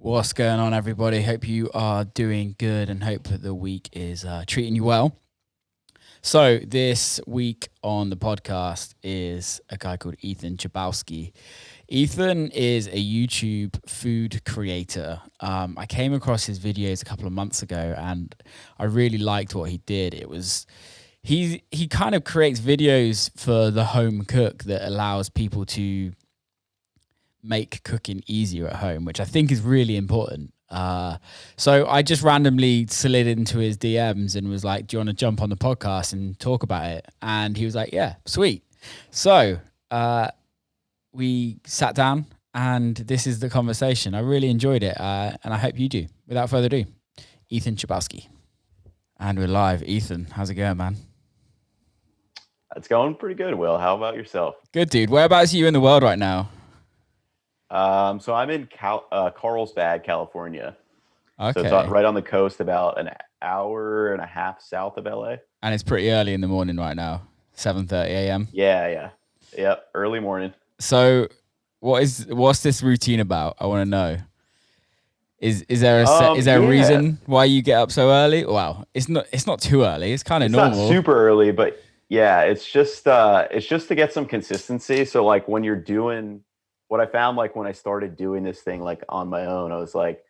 What's going on, everybody? Hope you are doing good and hope that the week is treating you well. So, this week on the podcast is a guy called Ethan Chabowski. Ethan is a YouTube food creator. I came across his videos a couple of months ago and I really liked what he did. He kind of creates videos for the home cook that allows people to make cooking easier at home, which I think is really important. So I just randomly slid into his DMs and was like, do you want to jump on the podcast and talk about it? And he was like, yeah, sweet. So we sat down and this is the conversation. I really enjoyed it and I hope you do. Without further ado, Ethan Chabowski. And we're live. Ethan, how's it going, man? It's going pretty good, Will. How about yourself? Good, dude. Whereabouts are you in the world right now? So I'm in Carlsbad, California. Okay. So it's right on the coast, about an hour and a half south of LA. And it's pretty early in the morning right now, 7:30 a.m. Yeah. Yep, early morning. So what's this routine about? I want to know. Is there a reason why you get up so early? Well, it's not too early. It's kind of normal. Not super early, but yeah, it's just to get some consistency. So like when you're doing what I found, like when I started doing this thing like on my own, I was like,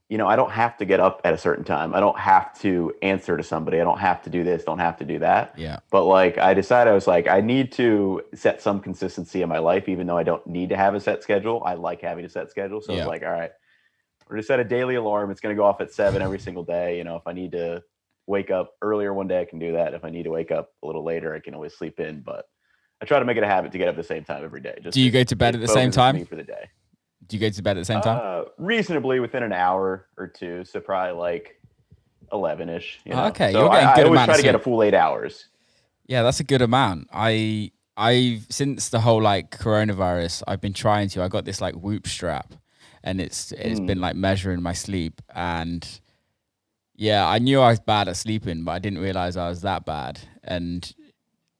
I don't have to get up at a certain time. I don't have to answer to somebody. I don't have to do this, don't have to do that. Yeah. But like I decided, I was like, I need to set some consistency in my life, even though I don't need to have a set schedule. I like having a set schedule. So I was like, all right, we're going to set a daily alarm. It's going to go off at 7 every single day. If I need to wake up earlier one day, I can do that. If I need to wake up a little later, I can always sleep in. But I try to make it a habit to get up at the same time every day. Do you go to bed at the same time? For the day. Do you go to bed at the same time? Reasonably within an hour or two. So probably like 11-ish. Okay, so you're getting I good always amount try of to get sleep. a full 8 hours. Yeah, that's a good amount. I've since the whole like coronavirus, I've been trying to. I got this like Whoop strap, and it's been like measuring my sleep. And yeah, I knew I was bad at sleeping, but I didn't realize I was that bad. And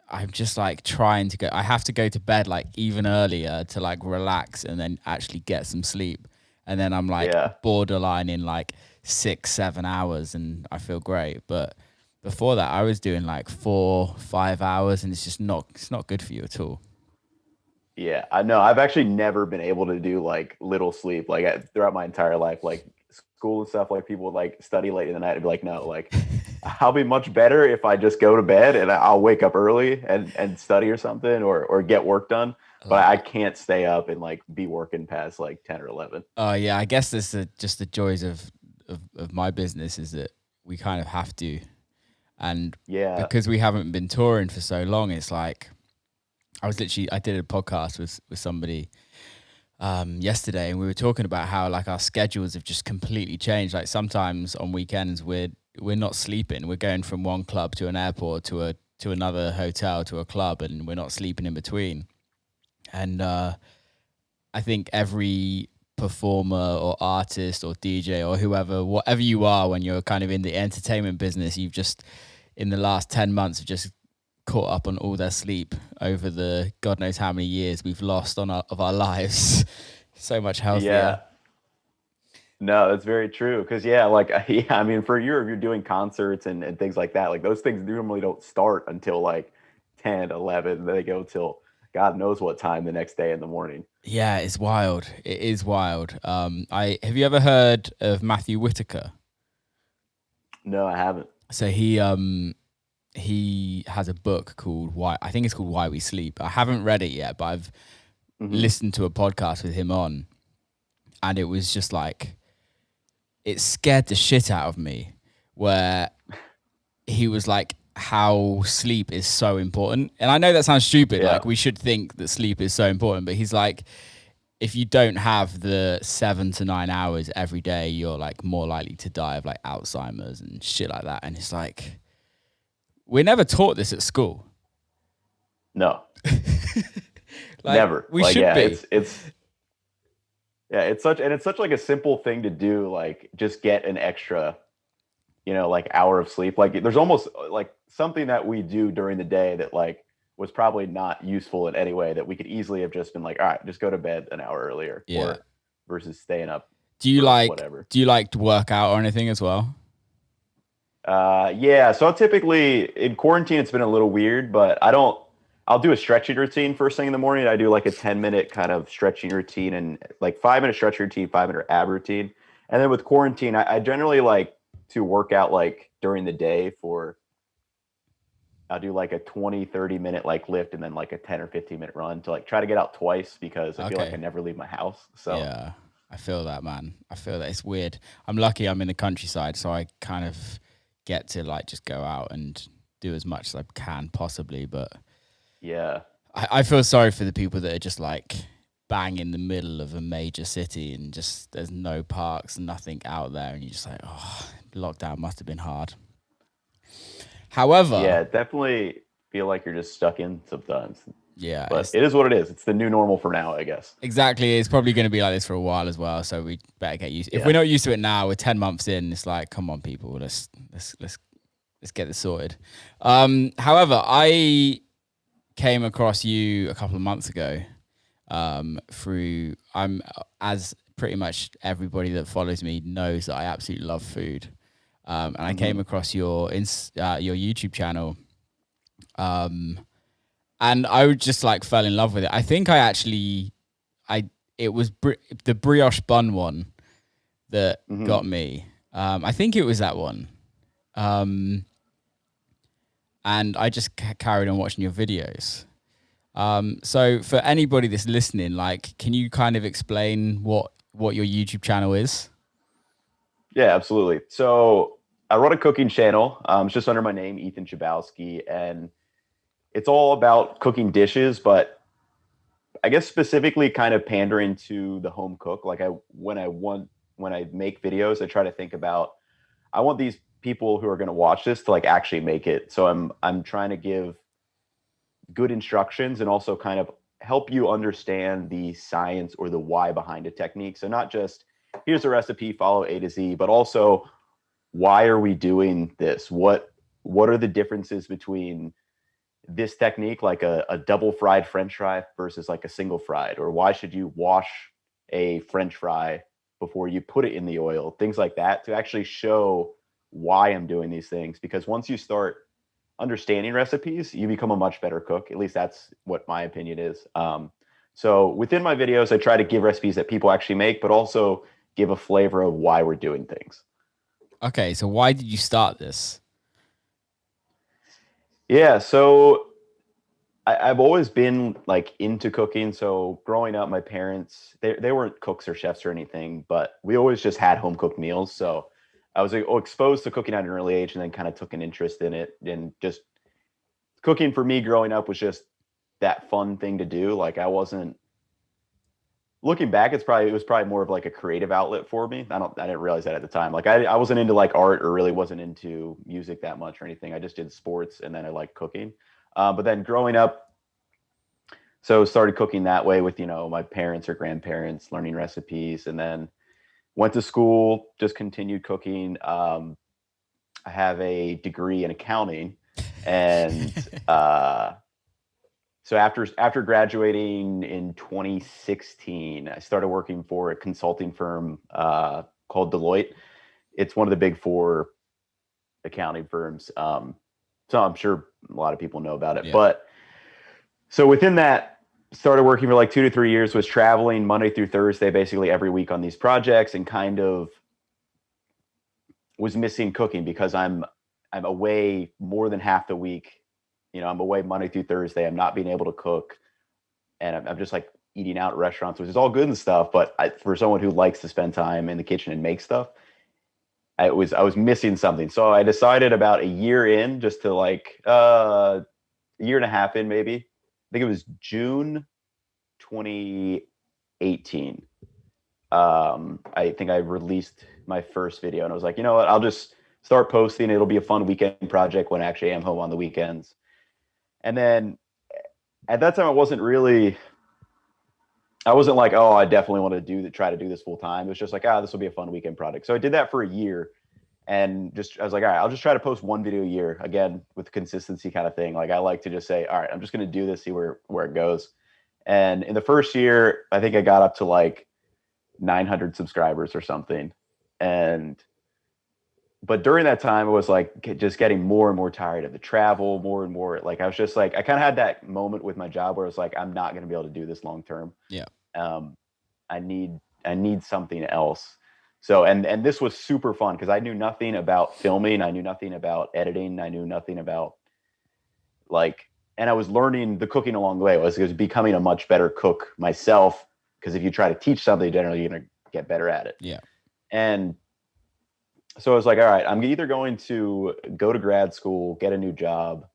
I'm just like trying to go. I have to go to bed like even earlier to like relax and then actually get some sleep. And then I'm like borderline in like 6-7 hours, and I feel great. But before that, I was doing like 4-5 hours, and it's not good for you at all. Yeah, I know. I've actually never been able to do like little sleep like throughout my entire life, like school and stuff. Like people would like study late in the night. I'd be like, no, like I'll be much better if I just go to bed and I'll wake up early and study or something or get work done. But I can't stay up and like be working past like 10 or 11. Oh yeah, I guess this is just the joys of my business is that we kind of have to. And because we haven't been touring for so long, it's like I did a podcast with somebody yesterday, and we were talking about how like our schedules have just completely changed. Like sometimes on weekends we're not sleeping. We're going from one club to an airport to another hotel to a club, and we're not sleeping in between. And I think every performer or artist or DJ or whatever you are, when you're kind of in the entertainment business, you've just in the last 10 months have just caught up on all their sleep over the God knows how many years we've lost of our lives. So much healthier. Yeah. No, that's very true. Because I mean, for Europe, you're doing concerts and things like that. Like those things normally don't start until like 10, 11. They go till God knows what time the next day in the morning. Yeah, it's wild. It is wild. Have you ever heard of Matthew Whitaker? No, I haven't. So he has a book called I think it's called Why We Sleep. I haven't read it yet, but I've listened to a podcast with him on, and it was just like it scared the shit out of me, where he was like how sleep is so important. And I know that sounds stupid, like we should think that sleep is so important, but he's like, if you don't have the 7 to 9 hours every day, you're like more likely to die of like Alzheimer's and shit like that. And it's like, we're never taught this at school. No. Like, never. We should be. It's such like a simple thing to do, like just get an extra, like hour of sleep. Like there's almost like something that we do during the day that like was probably not useful in any way, that we could easily have just been like, all right, just go to bed an hour earlier. Yeah. Or versus staying up Do you for like whatever. do you like to work out or anything as well? Yeah, so I'll typically in quarantine it's been a little weird, but I'll do a stretching routine first thing in the morning. I do like a 10-minute kind of stretching routine and like 5-minute stretching routine, 5-minute ab routine. And then with quarantine, I generally like to work out like during the day for I'll do like a 20-30 minute like lift and then like a 10 or 15-minute run to like try to get out twice because I feel like I Okay. never leave my house. So Yeah. I feel that, man. I feel that. It's weird. I'm lucky I'm in the countryside, so I kind of get to like just go out and do as much as I can possibly. But yeah. I feel sorry for the people that are just like bang in the middle of a major city and just there's no parks, nothing out there, and you're just like, oh, lockdown must have been hard. However, Yeah, definitely feel like you're just stuck in sometimes. yeah, But it's it is what it is. It's the new normal for now, I guess. exactly. It's probably going to be like this for a while as well. So we better get used. If Yeah. we're not used to it now, we're 10 months in. It's like, come on, people, let's get this sorted. However, I came across you a couple of months ago. Through I'm as pretty much everybody that follows me knows that I absolutely love food. And I came across your YouTube channel. And I would just like fell in love with it. I think it was the brioche bun one that got me. I think it was that one. And I just carried on watching your videos. So for anybody that's listening, like, can you kind of explain what your YouTube channel is? Yeah, absolutely. So I run a cooking channel. It's just under my name, Ethan Chabowski, and it's all about cooking dishes, but I guess specifically kind of pandering to the home cook. Like when I make videos, I try to think about I want these people who are going to watch this to like actually make it. So I'm trying to give good instructions and also kind of help you understand the science or the why behind a technique. So not just here's a recipe, follow A to Z, but also why are we doing this? What are the differences between this technique, like a double fried French fry versus like a single fried, or why should you wash a French fry before you put it in the oil? Things like that to actually show why I'm doing these things. Because once you start understanding recipes, you become a much better cook. At least that's what my opinion is. So within my videos, I try to give recipes that people actually make, but also give a flavor of why we're doing things. Okay, so why did you start this? Yeah, so I've always been like into cooking. So growing up, my parents they weren't cooks or chefs or anything, but we always just had home cooked meals. So I was like, exposed to cooking at an early age, and then kind of took an interest in it. And just cooking for me growing up was just that fun thing to do. Like I wasn't looking back, it was probably more of like a creative outlet for me. I didn't realize that at the time. Like I wasn't into like art or really wasn't into music that much or anything. I just did sports and then I liked cooking. But then growing up, so started cooking that way with, my parents or grandparents, learning recipes, and then went to school, just continued cooking. I have a degree in accounting, and so after graduating in 2016, I started working for a consulting firm called Deloitte. It's one of the big four accounting firms. So I'm sure a lot of people know about it. Yeah. But so within that, started working for like 2 to 3 years, was traveling Monday through Thursday, basically every week on these projects, and kind of was missing cooking because I'm away more than half the week. I'm away Monday through Thursday. I'm not being able to cook, and I'm just like eating out at restaurants, which is all good and stuff. But for someone who likes to spend time in the kitchen and make stuff, I was missing something. So I decided about a year in, just to like a year and a half in, maybe. I think it was June 2018. I think I released my first video, and I was like, you know what? I'll just start posting. It'll be a fun weekend project when I actually am home on the weekends. And then at that time, I wasn't like, oh, I definitely want to try to do this full time. It was just like, this will be a fun weekend project. So I did that for a year, and I was like, all right, I'll just try to post one video a year, again, with consistency kind of thing. Like I like to just say, all right, I'm just going to do this, see where it goes. And in the first year, I think I got up to like 900 subscribers or something. But during that time, it was like just getting more and more tired of the travel, more and more. Like I was just like, I kind of had that moment with my job where it's like, I'm not going to be able to do this long term. Yeah. Um, I need something else. So, and this was super fun because I knew nothing about filming. I knew nothing about editing. I knew nothing about like, and I was learning the cooking along the way. I was becoming a much better cook myself. Because if you try to teach something, generally you're going to get better at it. Yeah. And so I was like, all right, I'm either going to go to grad school, get a new job.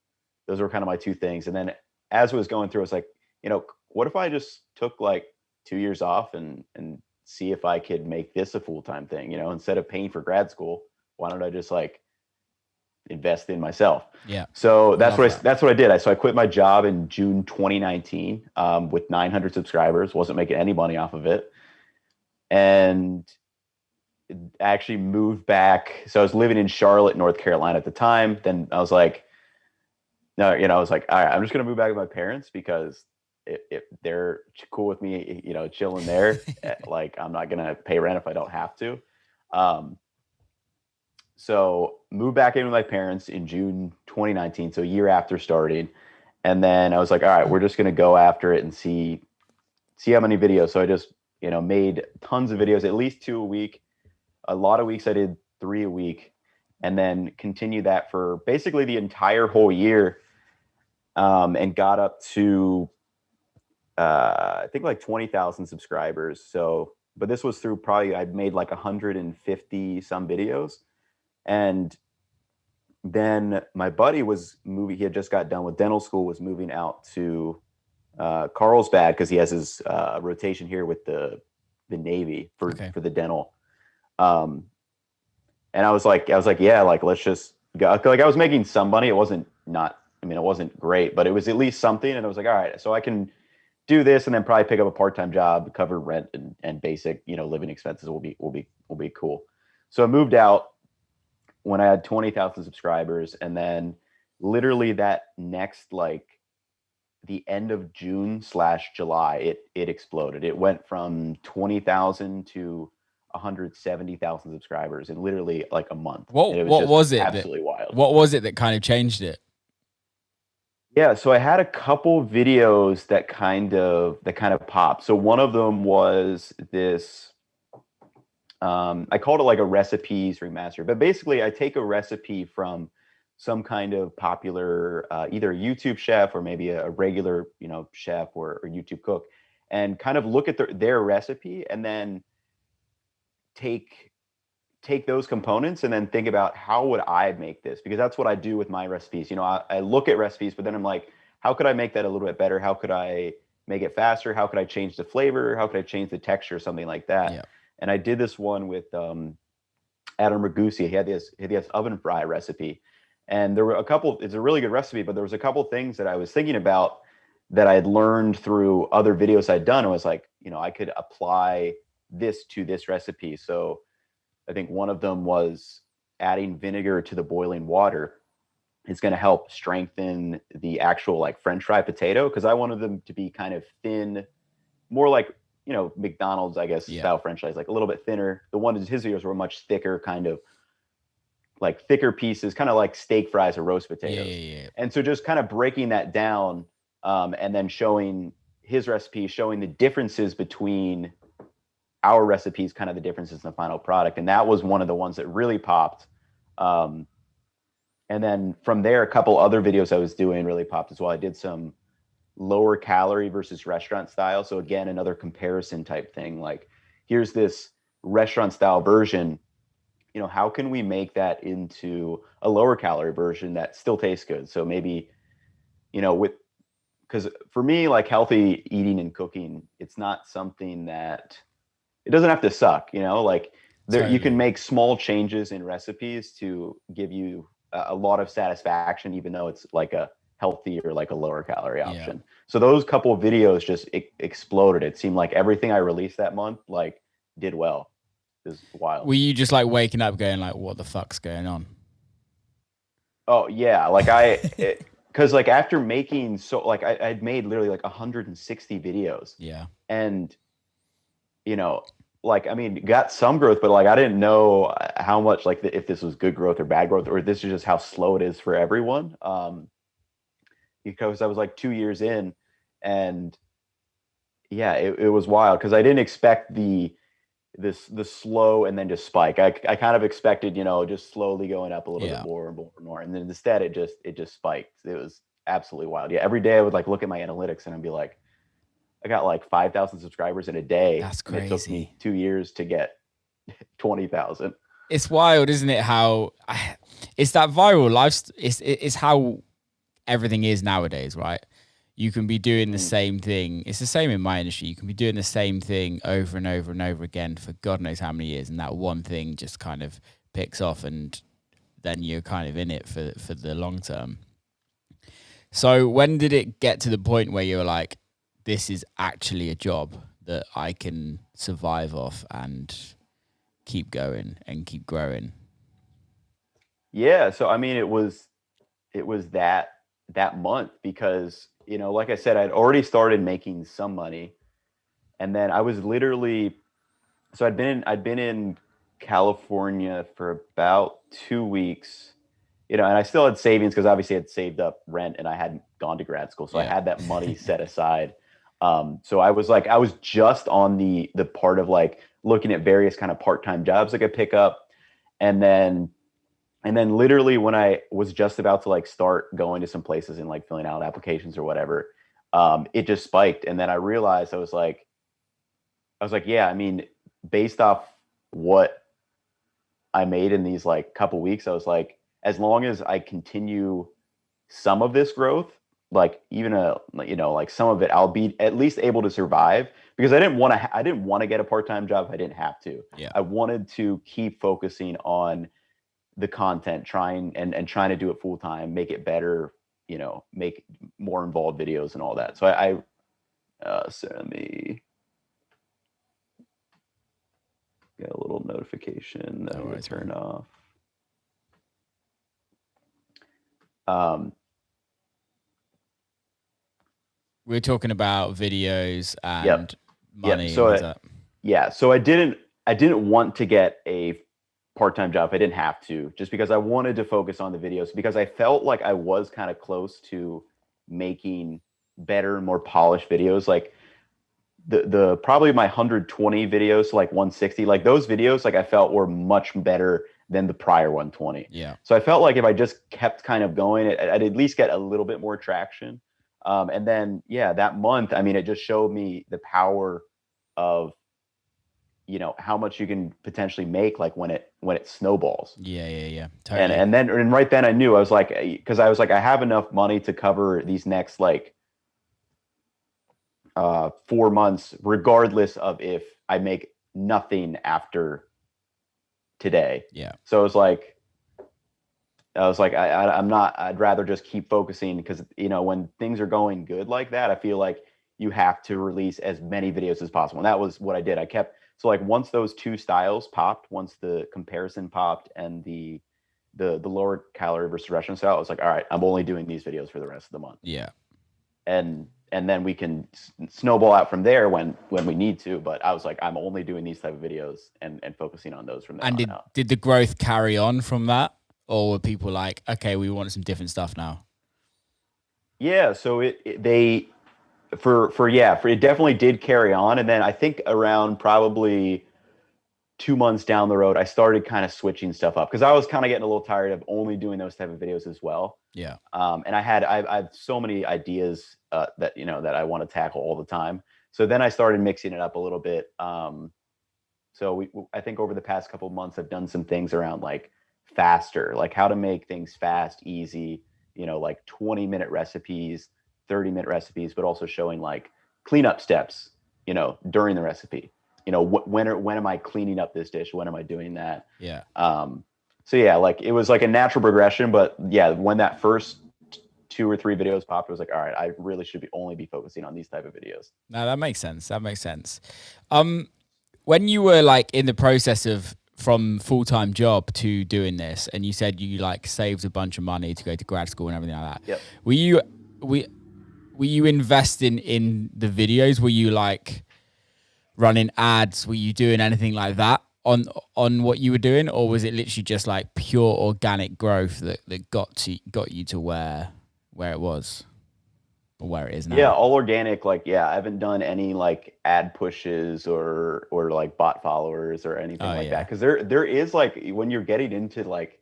Those were kind of my two things. And then as I was going through, I was like, what if I just took like 2 years off and see if I could make this a full-time thing, instead of paying for grad school, why don't I just like invest in myself? Yeah. So that's what I did. So I quit my job in June 2019 with 900 subscribers, wasn't making any money off of it. And actually moved back. So I was living in Charlotte, North Carolina at the time. Then I was like, no, I was like, all right, I'm just going to move back with my parents because if they're cool with me, chilling there, like I'm not going to pay rent if I don't have to. So moved back in with my parents in June 2019. So a year after starting. And then I was like, all right, we're just going to go after it and see how many videos. So I just, made tons of videos, at least 2 a week. A lot of weeks I did 3 a week, and then continued that for basically the entire whole year, and got up to I think like 20,000 subscribers. So, but this was through probably I'd made like 150 some videos, and then my buddy was moving. He had just got done with dental school, was moving out to Carlsbad because he has his rotation here with the Navy for the dental. And I was like, yeah, like, let's just go. Like I was making some money. It wasn't great, but it was at least something. And I was like, all right, so I can do this and then probably pick up a part-time job, cover rent and basic, living expenses will be cool. So I moved out when I had 20,000 subscribers. And then literally that next, like the end of June/July, it exploded. It went from 20,000 to 170,000 subscribers in literally like a month. What was it? Absolutely wild. What was it that kind of changed it? Yeah, so I had a couple videos that kind of popped. So one of them was this. I called it like a recipes remaster, but basically I take a recipe from some kind of popular either a YouTube chef or maybe a regular chef or YouTube cook, and kind of look at their recipe and then take those components and then think about how would I make this, because that's what I do with my recipes. I look at recipes, but then I'm like, how could I make that a little bit better? How could I make it faster? How could I change the flavor? How could I change the texture? Something like that. Yeah. And I did this one with Adam Ragusi. He had this oven fry recipe. And there were a couple, it's a really good recipe, but there was a couple things that I was thinking about that I had learned through other videos I'd done. I was like, I could apply this to this recipe. So I think one of them was adding vinegar to the boiling water. It's going to help strengthen the actual like French fry potato, because I wanted them to be kind of thin, more like, McDonald's, I guess, style French fries, like a little bit thinner. The one his videos were much thicker, kind of like thicker pieces, kind of like steak fries or roast potatoes. Yeah. And so just kind of breaking that down, and then showing his recipe, showing the differences between our recipes, kind of the differences in the final product. And that was one of the ones that really popped. And then from there, a couple other videos I was doing really popped as well. I did some lower calorie versus restaurant style. So again, another comparison type thing. Like, here's this restaurant style version. How can we make that into a lower calorie version that still tastes good? So maybe, because for me, like healthy eating and cooking, it's not something that it doesn't have to suck, like you can make small changes in recipes to give you a lot of satisfaction, even though it's like a healthy or like a lower calorie option. Yeah. So those couple of videos just exploded. It seemed like everything I released that month, like, did well. It was wild. Were you just like waking up going like, what the fuck's going on? Oh yeah. Like cause like after making I'd made literally like 160 videos. Yeah. And like, I mean, got some growth, but like, I didn't know how much, like, if this was good growth or bad growth, or this is just how slow it is for everyone. Because I was like 2 years in, and yeah, it was wild because I didn't expect the slow and then just spike. I kind of expected, just slowly going up a little bit more and more and more. And then instead it just spiked. It was absolutely wild. Yeah. Every day I would like look at my analytics and I'd be like, I got like 5,000 subscribers in a day. That's crazy. And it took me 2 years to get 20,000. It's wild, isn't it? How it's that viral life. It's how everything is nowadays, right? You can be doing the same thing. It's the same in my industry. You can be doing the same thing over and over and over again for God knows how many years, and that one thing just kind of picks off, and then you're kind of in it for the long term. So when did it get to the point where you're like, this is actually a job that I can survive off and keep going and keep growing? Yeah. So, I mean, it was that month because, like I said, I'd already started making some money, and then I was literally, so I'd been in California for about 2 weeks, and I still had savings because obviously I'd saved up rent and I hadn't gone to grad school. So I had that money set aside. So I was just on the part of like looking at various kind of part-time jobs I could pick up. And then literally when I was just about to like start going to some places and like filling out applications or whatever, it just spiked. And then I realized I was like, yeah, I mean, based off what I made in these like couple weeks, I was like, as long as I continue some of this growth, like even like some of it, I'll be at least able to survive, because I didn't want to get a part-time job if I didn't have to. Yeah. I wanted to keep focusing on the content, trying to do it full time, make it better, make more involved videos and all that. So so let me get a little notification that I turn off. We're talking about videos and money. Yep. So I didn't want to get a part-time job. I didn't have to, just because I wanted to focus on the videos, because I felt like I was kind of close to making better and more polished videos. Like the probably my 120 videos to like 160, like those videos, like I felt were much better than the prior 120. Yeah. So I felt like if I just kept kind of going, I'd at least get a little bit more traction. And then, that month, I mean, it just showed me the power of, how much you can potentially make, like when it snowballs. Yeah. Totally. And right then I knew, I was like, I have enough money to cover these next like 4 months, regardless of if I make nothing after today. Yeah. So I'd rather just keep focusing, because, when things are going good like that, I feel like you have to release as many videos as possible. And that was what I did. So like once those two styles popped, once the comparison popped and the lower calorie versus restaurant style, I was like, all right, I'm only doing these videos for the rest of the month. Yeah. And then we can snowball out from there when we need to. But I was like, I'm only doing these type of videos and focusing on those from there on out. Did the growth carry on from that? Or were people like, okay, we want some different stuff now? Yeah. So it definitely did carry on. And then I think around probably 2 months down the road, I started kind of switching stuff up, because I was kind of getting a little tired of only doing those type of videos as well. Yeah. And I have so many ideas that that I want to tackle all the time. So then I started mixing it up a little bit. So I think over the past couple of months, I've done some things around like faster, like how to make things fast, easy, like 20-minute recipes, 30-minute recipes, but also showing like cleanup steps, during the recipe. When am I cleaning up this dish? When am I doing that? Yeah. So like it was like a natural progression, but when that first 2 or 3 videos popped, it was like, all right, I really should only be focusing on these type of videos. No, that makes sense. When you were like in the process of from full-time job to doing this, and you said you like saved a bunch of money to go to grad school and everything like that. Yep. Were you investing in the videos? Were you like, running ads? Were you doing anything like that on what you were doing, or was it literally just like pure organic growth that got you to where it was or where it is Yeah, now? all organic. Like, yeah, I haven't done any like ad pushes or like bot followers or anything Oh like that. yeah, Because there is like when you're getting into like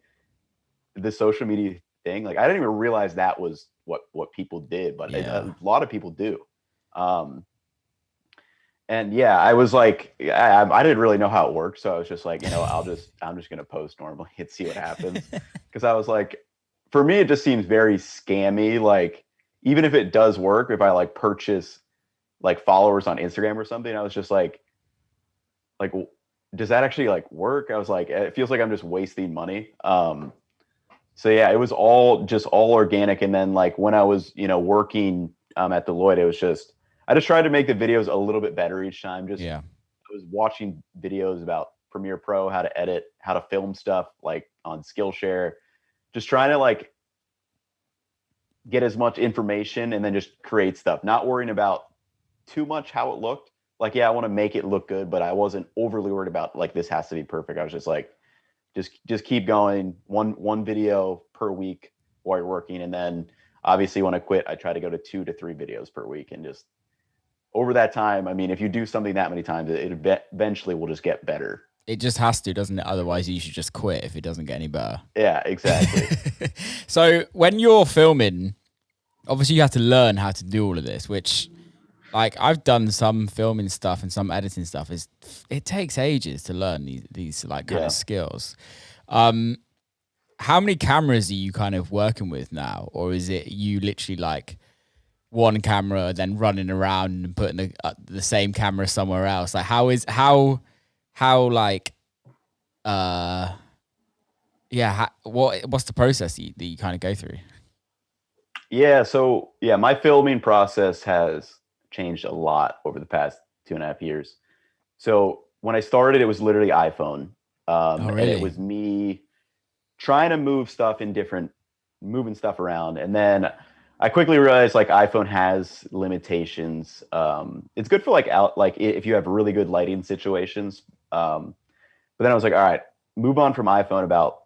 the social media thing, like I didn't even realize that was what people did, but yeah. a lot of people do. Um, and yeah, I was like, I didn't really know how it worked, so I was just like, I'm just gonna post normally and see what happens, because I was like, for me, it just seems very scammy. Like, even if it does work, if I like purchase like followers on Instagram or something, I was just like, does that actually like work? I was like, it feels like I'm just wasting money. So yeah, it was all organic. And then like when I was, working at Deloitte, it was just I just tried to make the videos a little bit better each time. Just Yeah. I was watching videos about Premiere Pro, how to edit, how to film stuff like on Skillshare, just trying to like get as much information and then just create stuff, not worrying about too much how it looked. Like, yeah, I want to make it look good, but I wasn't overly worried about like this has to be perfect. I was just like, just keep going, one video per week while you're working, and then obviously when I quit, I try to go to 2 to 3 videos per week, and just over that time, I mean, if you do something that many times, it eventually will just get better. It just has to, doesn't it? Otherwise, you should just quit if it doesn't get any better. Yeah, exactly. So when you're filming, obviously you have to learn how to do all of this, which like I've done some filming stuff and some editing stuff. It takes ages to learn these like kind Yeah. of skills. How many cameras are you kind of working with now, or is it you literally like one camera then running around and putting the same camera somewhere else? Like how like what's the process that you kind of go through? Yeah, so yeah, my filming process has changed a lot over the past 2.5 years. So when I started, it was literally iPhone, Oh and it really? was me trying to moving stuff around. And then I quickly realized like iPhone has limitations. It's good for like if you have really good lighting situations. But then I was like, all right, move on from iPhone. About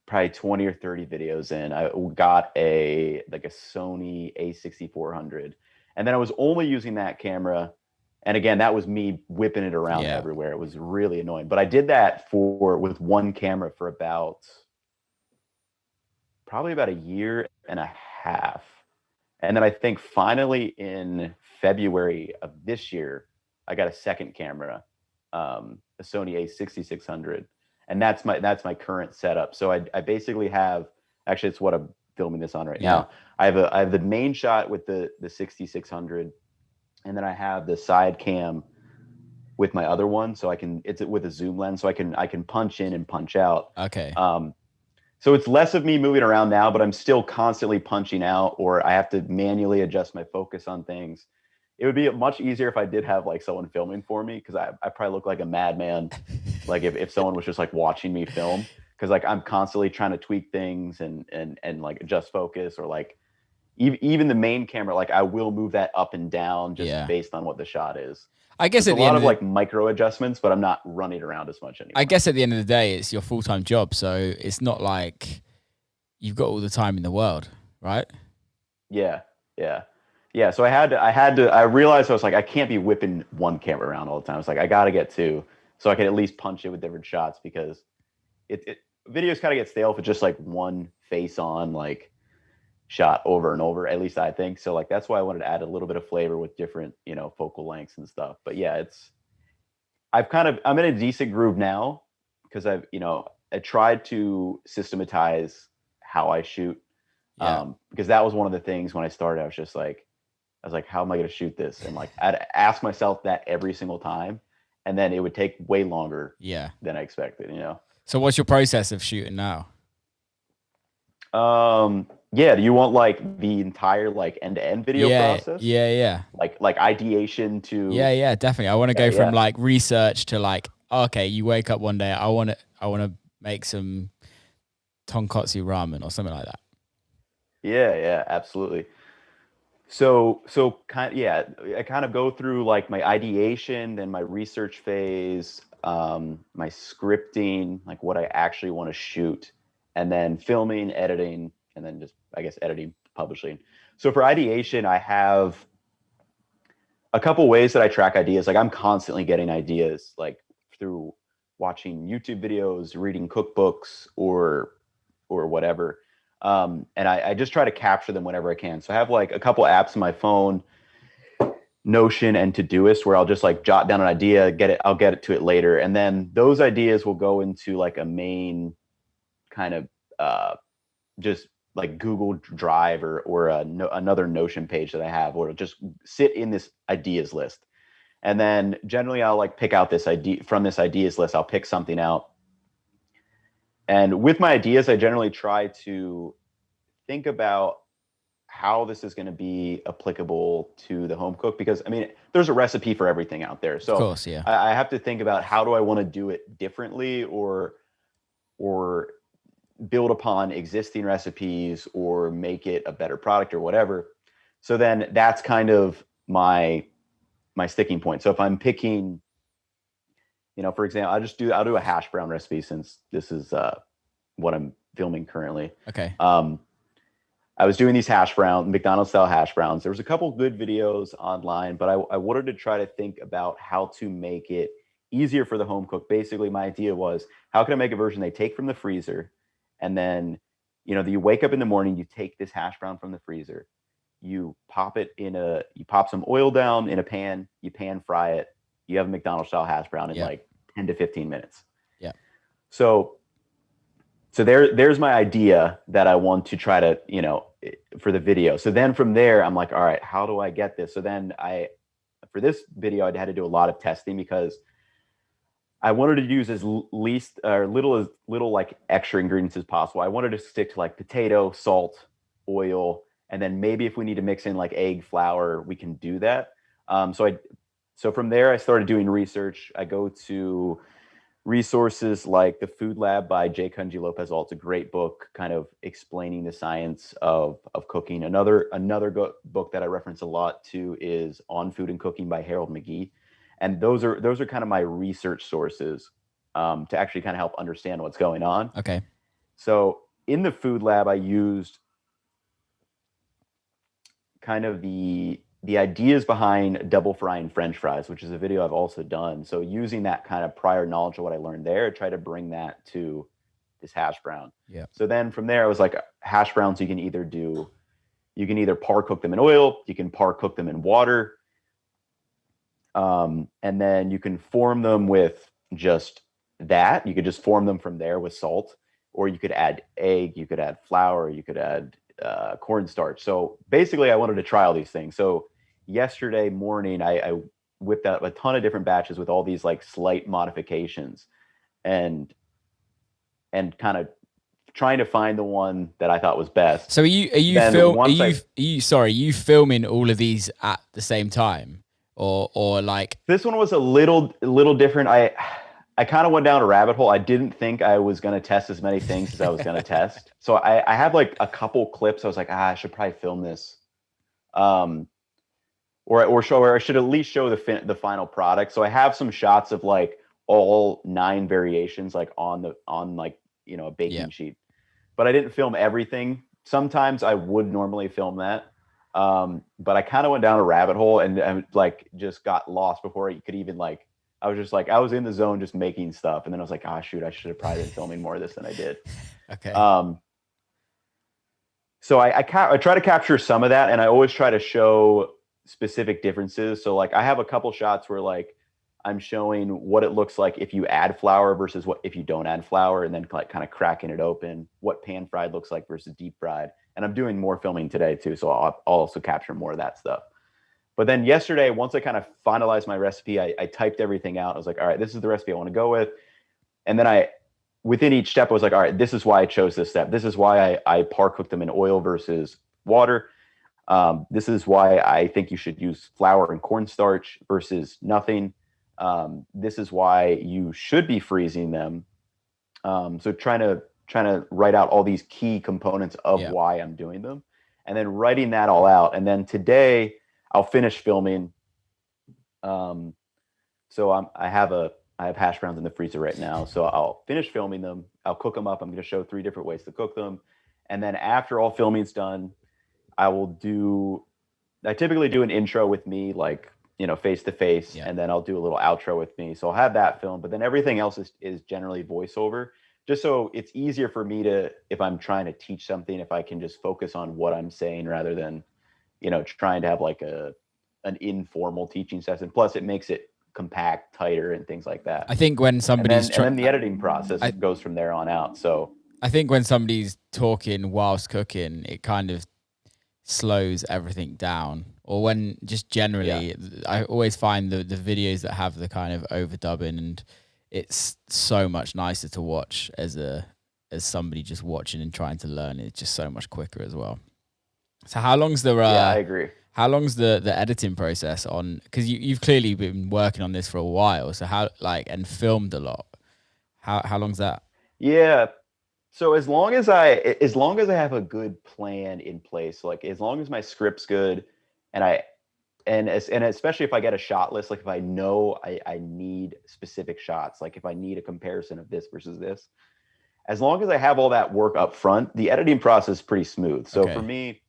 probably 20 or 30 videos in, I got a Sony A6400, and then I was only using that camera. And again, that was me whipping it around Yeah. everywhere. It was really annoying, but I did that with one camera for probably about a year and a half. And then I think finally in February of this year, I got a second camera, a Sony A6600, and that's my current setup. So I basically have, actually it's what I'm filming this on right Yeah. now. I have the main shot with the 6600, and then I have the side cam with my other one, so it's with a zoom lens, so I can punch in and punch out. Okay. So it's less of me moving around now, but I'm still constantly punching out, or I have to manually adjust my focus on things. It would be much easier if I did have like someone filming for me, because I probably look like a madman, like if someone was just like watching me film, because like I'm constantly trying to tweak things and like adjust focus, or like even the main camera, like I will move that up and down just Yeah. based on what the shot is. I So guess it's a at the lot end of of the like micro adjustments, but I'm not running around as much I anymore. guess at the end of the day, it's your full-time job, so it's not like you've got all the time in the world, right? Yeah, yeah, yeah. So I realized I was like, I can't be whipping one camera around all the time. It's like I got to get two, so I can at least punch it with different shots, because it videos kind of get stale if it's just like one face on like shot over and over. At least I think so. Like that's why I wanted to add a little bit of flavor with different focal lengths and stuff. But yeah, I'm in a decent groove now, because I tried to systematize how I shoot, Yeah. because that was one of the things when I started. I was like, how am I going to shoot this? And like, I'd ask myself that every single time, and then it would take way longer Yeah. than I expected. So what's your process of shooting now? Yeah. Do you want like the entire like end-to-end video Yeah. process, Yeah. Yeah. like ideation Yeah. to? Yeah. Definitely. I want to Yeah, go from yeah, like research to like, okay, you wake up one day, I want to make some tonkotsu ramen or something like that. yeah, yeah. Absolutely. So kind yeah, I kind of go through like my ideation, then my research phase, my scripting, like what I actually want to shoot, and then filming, editing, and then just I guess editing, publishing. So for ideation, I have a couple ways that I track ideas. Like I'm constantly getting ideas, like through watching YouTube videos, reading cookbooks, or whatever. And I just try to capture them whenever I can. So I have like a couple apps on my phone, Notion and Todoist, where I'll just like jot down an idea, I'll get it to it later. And then those ideas will go into like a main kind of just like Google Drive or another Notion page that I have, or just sit in this ideas list. And then generally I'll like pick out this idea from this ideas list. I'll pick something out. And with my ideas, I generally try to think about how this is going to be applicable to the home cook, because I mean, there's a recipe for everything out there. So Of course, yeah. I have to think about how do I want to do it differently, or build upon existing recipes, or make it a better product or whatever. So then that's kind of my sticking point. So if I'm picking, for example, I'll do a hash brown recipe, since this is what I'm filming currently. Okay. I was doing these McDonald's style hash browns. There was a couple good videos online, but I wanted to try to think about how to make it easier for the home cook. Basically, my idea was, how can I make a version they take from the freezer, and then, you wake up in the morning, you take this hash brown from the freezer, you pop some oil down in a pan, you pan fry it, you have a McDonald's style hash brown in like 10 to 15 minutes. Yeah. So there's my idea that I want to try to, for the video. So then from there, I'm like, all right, how do I get this? So then for this video, I had to do a lot of testing, because I wanted to use as little like extra ingredients as possible. I wanted to stick to like potato, salt, oil, and then maybe if we need to mix in like egg, flour, we can do that. So from there, I started doing research. I go to resources like The Food Lab by J. Kunji Lopez Alt. It's a great book, kind of explaining the science of cooking. Another book that I reference a lot too is On Food and Cooking by Harold McGee. And those are kind of my research sources to actually kind of help understand what's going on. Okay. So in The Food Lab, I used kind of the ideas behind double frying French fries, which is a video I've also done. So using that kind of prior knowledge of what I learned there, I try to bring that to this hash brown. Yeah. So then from there, I was like, hash browns, you can either par cook them in oil, you can par cook them in water. And then you can form them with just that. You could just form them from there with salt, or you could add egg, you could add flour, you could add cornstarch. So basically I wanted to try all these things. So yesterday morning, I whipped out a ton of different batches with all these like slight modifications, and kind of trying to find the one that I thought was best. So are you filming all of these at the same time, or like? This one was a little different. I kind of went down a rabbit hole. I didn't think I was going to test as many things as I was going to test. So I have like a couple clips. I was like, I should probably film this. Or I should at least show the final product. So I have some shots of like all 9 variations, like on like, a baking sheet, but I didn't film everything. Sometimes I would normally film that. But I kind of went down a rabbit hole and like just got lost before you could even like, I was in the zone just making stuff. And then I was like, shoot, I should have probably been filming more of this than I did. Okay. So I try to capture some of that, and I always try to show specific differences. So like I have a couple shots where like I'm showing what it looks like if you add flour versus what if you don't add flour, and then like kind of cracking it open, what pan fried looks like versus deep fried. And I'm doing more filming today too, so I'll also capture more of that stuff. But then yesterday, once I kind of finalized my recipe, I typed everything out. I was like, all right, this is the recipe I want to go with. And then within each step, I was like, all right, this is why I chose this step. This is why I par cooked them in oil versus water. This is why I think you should use flour and cornstarch versus nothing. This is why you should be freezing them. So trying to write out all these key components of why I'm doing them. and then writing that all out. And then today I'll finish filming. So I have hash browns in the freezer right now. So I'll finish filming them. I'll cook them up. I'm going to show 3 different ways to cook them. And then after all filming's done, I typically do an intro with me, like, face to face, and then I'll do a little outro with me. So I'll have that film, but then everything else is generally voiceover, just so it's easier for me to, if I'm trying to teach something, if I can just focus on what I'm saying rather than, trying to have like an informal teaching session. Plus it makes it compact, tighter, and things like that. I think when somebody's and then the editing process goes from there on out. So I think when somebody's talking whilst cooking, it kind of slows everything down. Or when just generally, I always find the videos that have the kind of overdubbing, and it's so much nicer to watch as somebody just watching and trying to learn. It's just so much quicker as well. So how long's the I agree. How long's the editing process on? Because you've clearly been working on this for a while. So and filmed a lot. How long's that? Yeah. So as long as I have a good plan in place, like as long as my script's good, and especially if I get a shot list, like if I know I need specific shots, like if I need a comparison of this versus this, as long as I have all that work up front, the editing process is pretty smooth. So for me,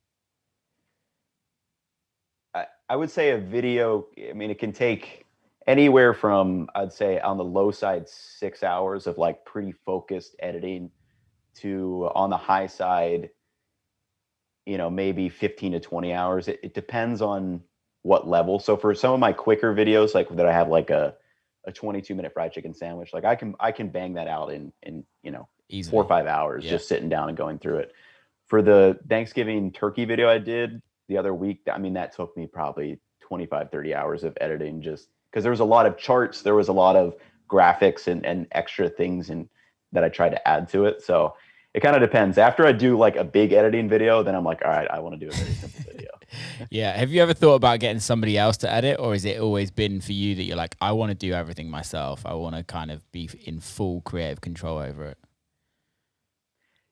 I would say a video, I mean, it can take anywhere from, I'd say on the low side, 6 hours of like pretty focused editing to on the high side, maybe 15 to 20 hours. It depends on what level. So for some of my quicker videos, like that I have like a 22-minute fried chicken sandwich, like I can bang that out in easily 4 or 5 hours, just sitting down and going through it. For the Thanksgiving turkey video I did the other week, I mean, that took me probably 25, 30 hours of editing, just because there was a lot of charts, there was a lot of graphics and extra things that I tried to add to it. So it kind of depends. After I do like a big editing video, then I'm like, all right, I want to do a very simple video. Yeah. Have you ever thought about getting somebody else to edit, or has it always been for you that you're like, I want to do everything myself? I want to kind of be in full creative control over it.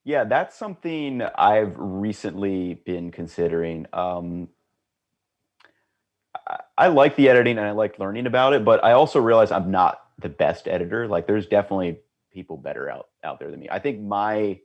Yeah, that's something I've recently been considering. I like the editing and I like learning about it, but I also realize I'm not the best editor. Like there's definitely people better out there than me. I think my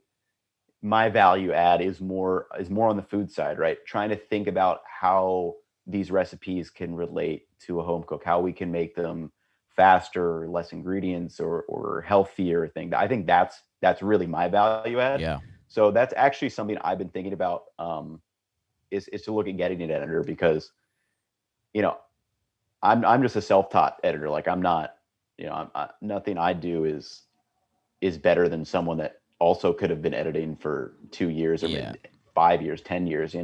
value add is more on the food side, right? Trying to think about how these recipes can relate to a home cook, how we can make them faster, less ingredients, or healthier thing. I think that's really my value add. Yeah. So that's actually something I've been thinking about, is to look at getting an editor, because I'm just a self-taught editor. Like I'm not, nothing I do is better than someone that also could have been editing for 2 years or maybe 5 years, 10 years,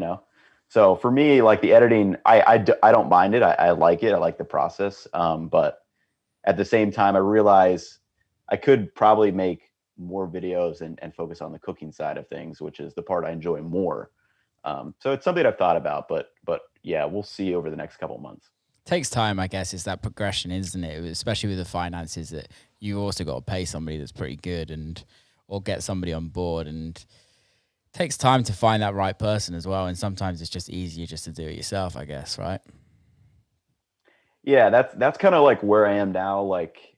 So for me, like the editing, I don't mind it. I like it. I like the process. But at the same time, I realize I could probably make more videos and focus on the cooking side of things, which is the part I enjoy more. So it's something I've thought about, but yeah, we'll see over the next couple of months. Takes time, I guess. It's that progression, isn't it? Especially with the finances, that you also got to pay somebody that's pretty good or get somebody on board, and it takes time to find that right person as well. And sometimes it's just easier just to do it yourself, I guess, right? Yeah, that's kind of like where I am now. Like,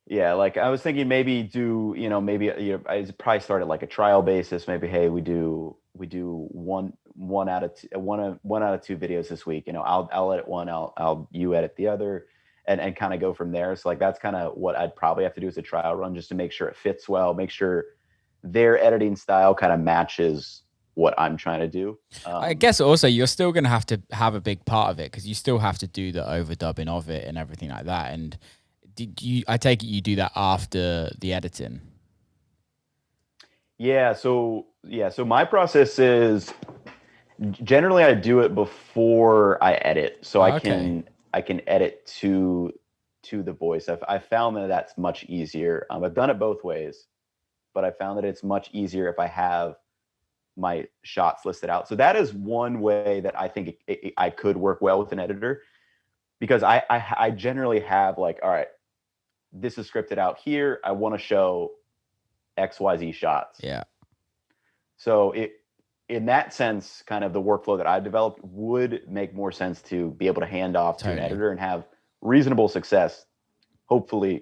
yeah, like I was thinking maybe I probably start at like a trial basis. Maybe, hey, we do one out of two videos this week. I'll edit one, you edit the other, and kind of go from there. So like that's kind of what I'd probably have to do as a trial run, just to make sure it fits well, make sure their editing style kind of matches what I'm trying to do. I guess also you're still going to have a big part of it, because you still have to do the overdubbing of it and everything like that. And I take it you do that after the editing? Yeah. So my process is generally I do it before I edit, so I can edit to the voice. I found that that's much easier. I've done it both ways, but I found that it's much easier if I have my shots listed out. So that is one way that I think I could work well with an editor, because I generally have like, all right, this is scripted out here. I want to show XYZ shots. Yeah. So in that sense, kind of the workflow that I developed would make more sense to be able to hand off to an editor and have reasonable success, hopefully,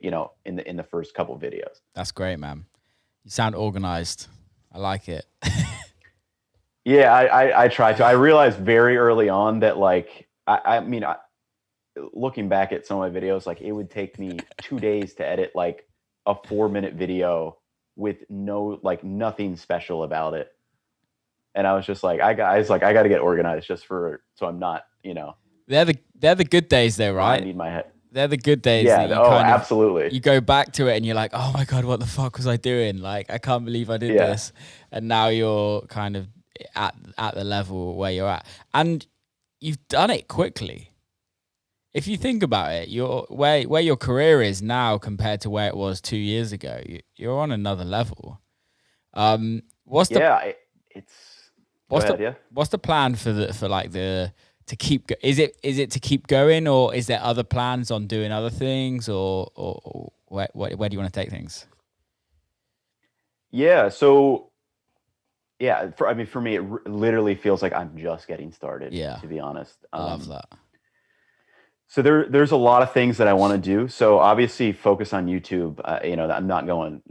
in the first couple of videos. That's great, man. You sound organized. I like it. Yeah, I try to. I realized very early on that, like, I mean, looking back at some of my videos, like, it would take me 2 days to edit like a 4-minute video with nothing special about it. And I was just like, I got to get organized just so I'm not, They're the good days though, right? I need my head. They're the good days. Yeah. Absolutely. You go back to it and you're like, oh my God, what the fuck was I doing? Like, I can't believe I did this. And now you're kind of at the level where you're at, and you've done it quickly. If you think about it, where your career is now compared to where it was 2 years ago, you're on another level. What's the plan to keep? Is it to keep going, or is there other plans on doing other things, or where do you want to take things? Yeah. So, yeah, for me, it literally feels like I'm just getting started. Yeah. To be honest, I love that. So there's a lot of things that I want to do. So obviously, focus on YouTube. I'm not going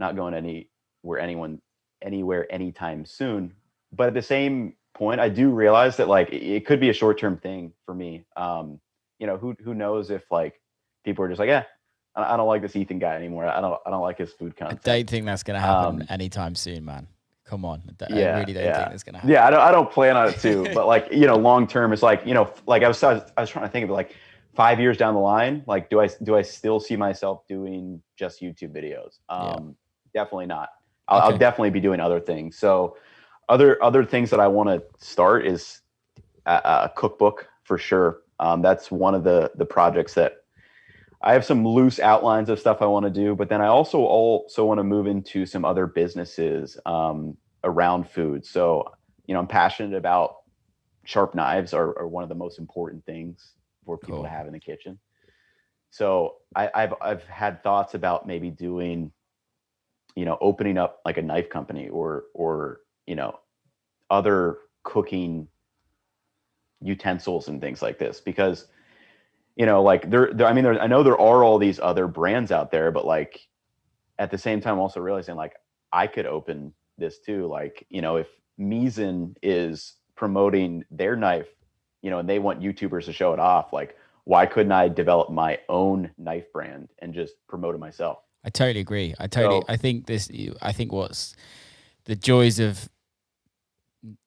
anywhere anytime soon. But at the same point, I do realize that, like, it could be a short-term thing for me. Who knows if, like, people are just like, yeah, I don't like this Ethan guy anymore. I don't like his food content. I don't think that's gonna happen anytime soon, man. Come on. I really don't think it's gonna happen. Yeah, I don't plan on it too. But, like, long term, it's like, like I was trying to think of it, like 5 years down the line, like, do I still see myself doing just YouTube videos? Definitely not. I'll definitely be doing other things. So other things that I want to start is a cookbook for sure. That's one of the projects that I have some loose outlines of stuff I want to do, but then I also want to move into some other businesses around food. So, I'm passionate about sharp knives are one of the most important things for people to have in the kitchen. So I've had thoughts about maybe doing, opening up like a knife company or other cooking utensils and things like this, because like I know there are all these other brands out there, but, like, at the same time also realizing, like, I could open this too. Like, if Misen is promoting their knife, and they want YouTubers to show it off, like, why couldn't I develop my own knife brand and just promote it myself? I totally agree. I think what's the joys of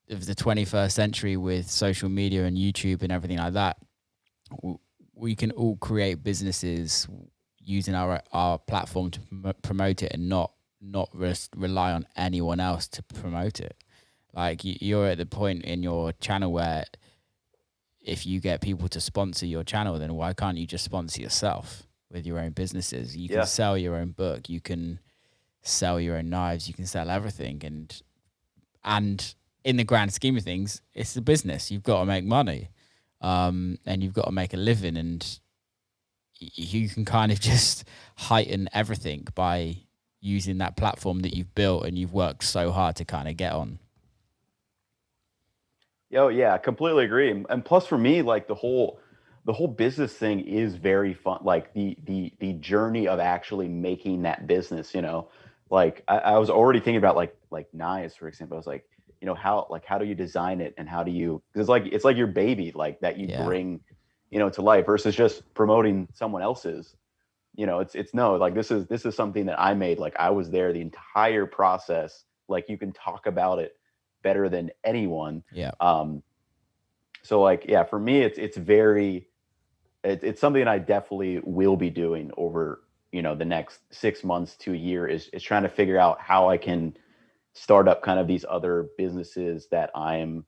the 21st century with social media and YouTube and everything like that, we can all create businesses using our platform to promote it and not rely on anyone else to promote it. Like, you're at the point in your channel where if you get people to sponsor your channel, then why can't you just sponsor yourself with your own businesses? You can sell your own book, you can sell your own knives, you can sell everything, and in the grand scheme of things, it's a business. You've got to make money, and you've got to make a living, and you can kind of just heighten everything by using that platform that you've built and you've worked so hard to kind of get on. Oh yeah, completely agree. And plus, for me, like, the whole business thing is very fun. Like, the journey of actually making that business, like, I was already thinking about like knives, for example. I was like, how do you design it, and how do you, because it's like your baby, like, that you bring, to life, versus just promoting someone else's. It's no, like, this is something that I made. Like, I was there the entire process. Like, you can talk about it better than anyone. Yeah. So, like, yeah, for me, it's something I definitely will be doing over, the next 6 months to a year, is trying to figure out how I can start up kind of these other businesses that I'm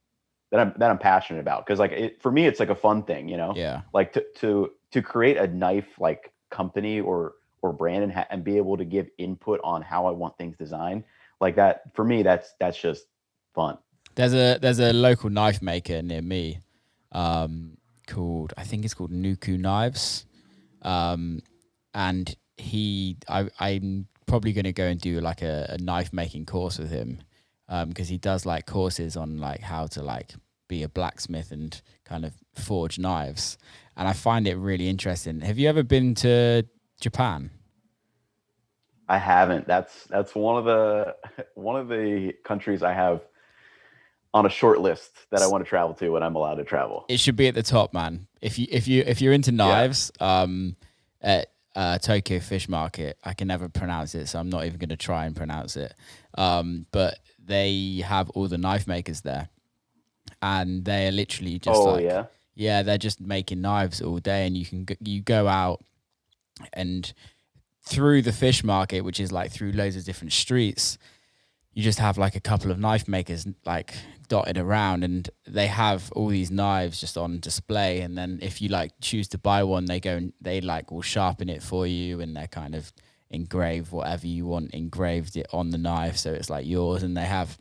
passionate about. Cause, like, for me, it's like a fun thing, Yeah. like to create a knife, like, company or brand, and be able to give input on how I want things designed, like that. For me, that's just fun. There's a local knife maker near me, called Nuku Knives, and I'm probably going to go and do like a knife making course with him, because he does like courses on like how to like be a blacksmith and kind of forge knives. And I find it really interesting. Have you ever been to Japan? I haven't. That's one of the countries I have on a short list that I want to travel to when I'm allowed to travel. It should be at the top, man. If you're into Yeah. knives, at Tokyo Fish Market, I can never pronounce it, so I'm not even going to try and pronounce it. But they have all the knife makers there, and they are literally just Oh like, yeah. yeah, they're just making knives all day, and you go out and through the fish market, which is like through loads of different streets. You just have like a couple of knife makers like dotted around, and they have all these knives just on display. And then if you like choose to buy one, they go and they like will sharpen it for you, and they're kind of engrave whatever you want engraved it on the knife, so it's like yours. And they have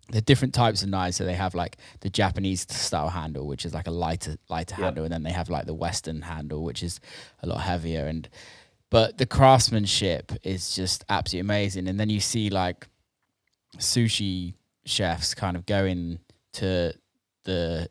the different types of knives. So they have like the Japanese style handle, which is like a lighter handle, and then they have like the Western handle, which is a lot heavier. And but the craftsmanship is just absolutely amazing. And then you see like sushi chefs kind of going to the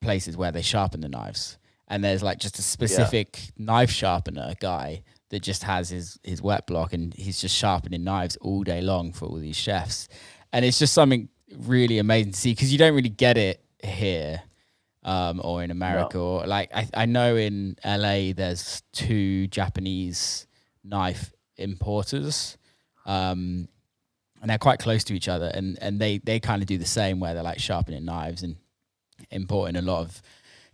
places where they sharpen the knives, and there's like just a specific knife sharpener guy that just has his wet block, and he's just sharpening knives all day long for all these chefs. And it's just something really amazing to see, because you don't really get it here, or in America. No. Or like I know in LA there's 2 Japanese knife importers, and they're quite close to each other, and they kind of do the same, where they're like sharpening knives and importing a lot of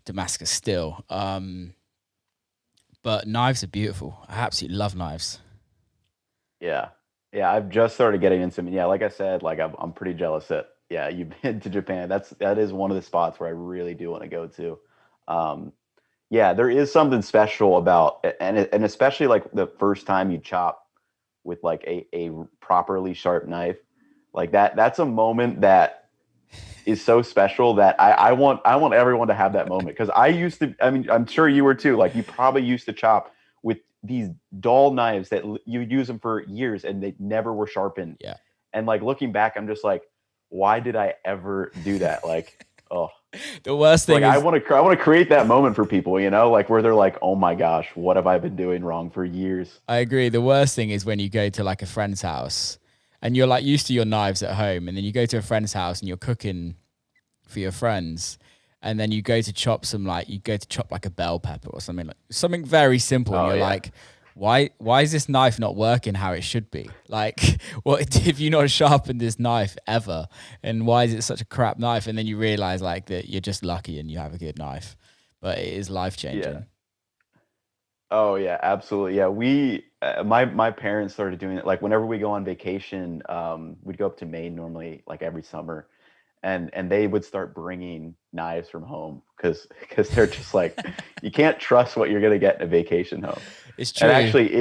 Damascus steel. But knives are beautiful. I absolutely love knives. Yeah. Yeah. I've just started getting into them. Yeah, like I said, like I'm pretty jealous that you've been to Japan. That is one of the spots where I really do want to go to. Um, yeah, there is something special about, and especially like the first time you chop with like a properly sharp knife, like that's a moment that is so special that I want everyone to have that moment. Because I used to, I mean, I'm sure you were too, like you probably used to chop with these dull knives that you use them for years and they never were sharpened. Yeah. And like looking back, I'm just like, why did I ever do that? Like, oh, The worst thing like I is, want to create that moment for people, like where they're like, oh my gosh, what have I been doing wrong for years? I agree. The worst thing is when you go to like a friend's house and you're like used to your knives at home, and then you go to a friend's house and you're cooking for your friends, and then you go to chop like a bell pepper or something very simple, and Oh you're yeah. like, why is this knife not working how it should be? Like, what have you not sharpened this knife ever? And why is it such a crap knife? And then you realize like that you're just lucky and you have a good knife, but it is life Yeah. changing. Oh yeah, absolutely. Yeah, we my parents started doing it like whenever we go on vacation, we'd go up to Maine normally like every summer, and they would start bringing knives from home because they're just like you can't trust what you're gonna get in a vacation home. It's And true. actually,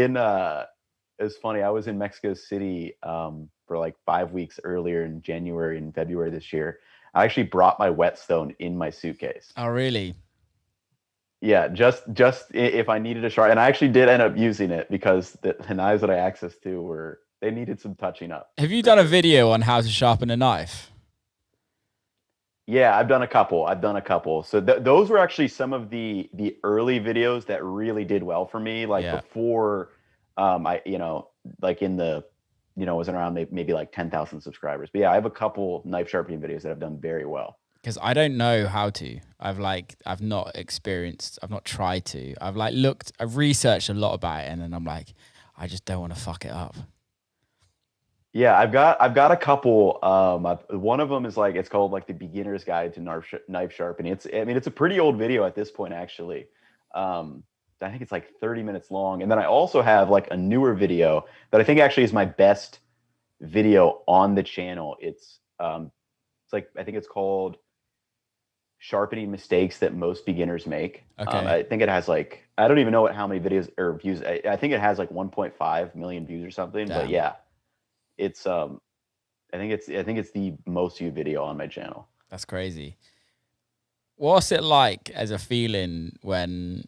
it's funny. I was in Mexico City for like 5 weeks earlier in January and February this year. I actually brought my whetstone in my suitcase. Oh, really? Yeah, if I needed a sharp, and I actually did end up using it because the knives that I accessed to they needed some touching up Have you for done a sure. video on how to sharpen a knife? Yeah, I've done a couple. So those were actually some of the early videos that really did well for me. Like Yeah. before, I like in the wasn't around maybe like 10,000 subscribers. But yeah, I have a couple knife sharpening videos that have done very well. Because I don't know how to. I've not experienced. I've not tried to. I've researched a lot about it, and then I'm like, I just don't want to fuck it up. Yeah, I've got a couple. One of them is like it's called like the Beginner's Guide to Knife Sharpening. It's a pretty old video at this point actually. I think it's like 30 minutes long. And then I also have like a newer video that I think actually is my best video on the channel. It's like I think it's called Sharpening Mistakes That Most Beginners Make. Okay. I think it has like I don't even know how many videos or views. I think it has like 1.5 million views or something. But Damn. yeah, it's I think it's the most viewed video on my channel. That's crazy. What's it like as a feeling when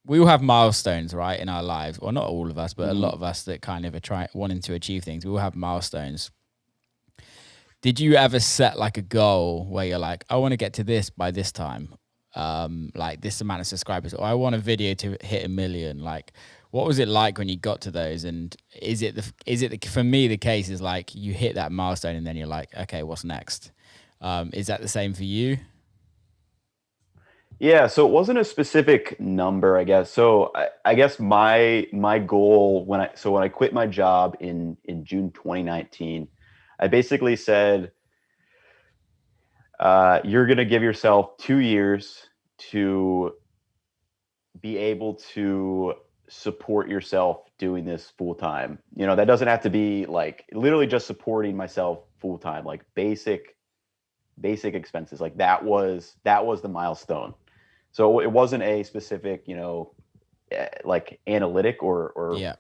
we all have milestones, right, in our lives? Well, not all of us, but a Hmm. lot of us that kind of are wanting to achieve things. We all have milestones. Did you ever set like a goal where you're like, I want to get to this by this time, like this amount of subscribers, or I want a video to hit 1 million? Like, what was it like when you got to those? And for me, the case is like you hit that milestone and then you're like, okay, what's next? Is that the same for you? Yeah, so it wasn't a specific number, I guess. So I guess my goal when I quit my job in June 2019, I basically said, you're gonna give yourself 2 years to be able to support yourself doing this full time. That doesn't have to be like literally just supporting myself full time, like basic expenses. Like that was the milestone. So it wasn't a specific, like analytic Yeah.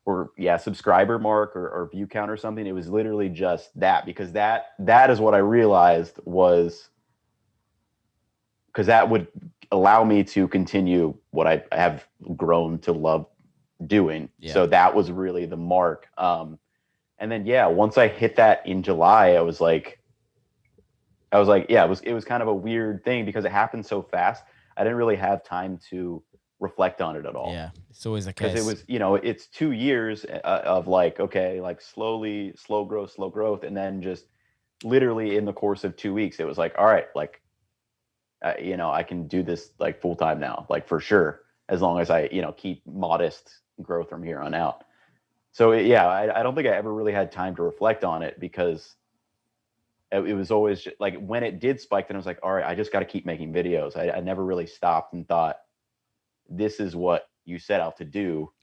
or subscriber mark or view count or something. It was literally just that, because that is what I realized was, because that would allow me to continue what I have grown to love doing. Yeah. So that was really the mark. And then, once I hit that in July, I was like, yeah, it was kind of a weird thing because it happened so fast. I didn't really have time to reflect on it at all. Yeah. It's always the case. Because it was, it's 2 years of like, okay, like slow growth. And then just literally in the course of 2 weeks, it was like, all right, like, I can do this like full time now, like for sure, as long as I, keep modest growth from here on out. So I don't think I ever really had time to reflect on it, because it was always just, like, when it did spike, then I was like, all right, I just got to keep making videos. I never really stopped and thought, this is what you set out to do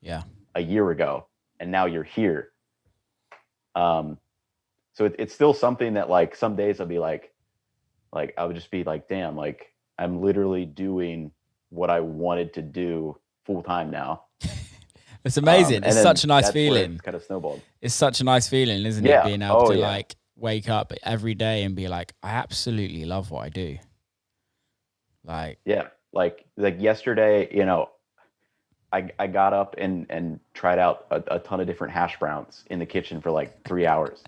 a year ago, and now you're here. So it's still something that, like, some days I'll be like I would just be like, damn, like I'm literally doing what I wanted to do full time now. It's amazing. It's such a nice feeling. It's kind of snowballed. It's such a nice feeling, isn't it? Being able to like wake up every day and be like, I absolutely love what I do. Like, like yesterday, I got up and tried out a ton of different hash browns in the kitchen for like 3 hours.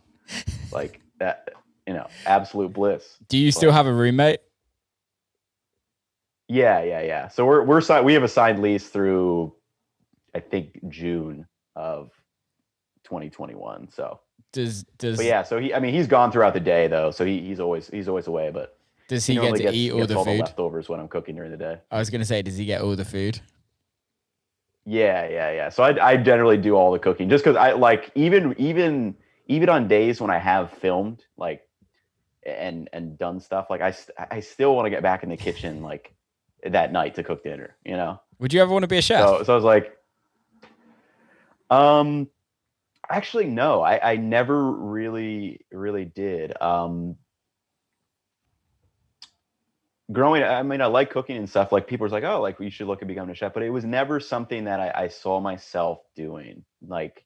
Like that, absolute bliss. Do you still have a roommate? Yeah. So we have a signed lease through, I think, June of 2021. So but yeah, so he's gone throughout the day though. So he's always away, but does he get to eat all the food? The leftovers when I'm cooking during the day. I was going to say, does he get all the food? Yeah. So I generally do all the cooking, just because I like, even on days when I have filmed like and done stuff, like I still want to get back in the kitchen like that night to cook dinner. Would you ever want to be a chef? So I was like, actually no, I never really did. Growing, I like cooking and stuff. Like, people was like, oh, like you should look at becoming a chef, but it was never something that I saw myself doing. Like,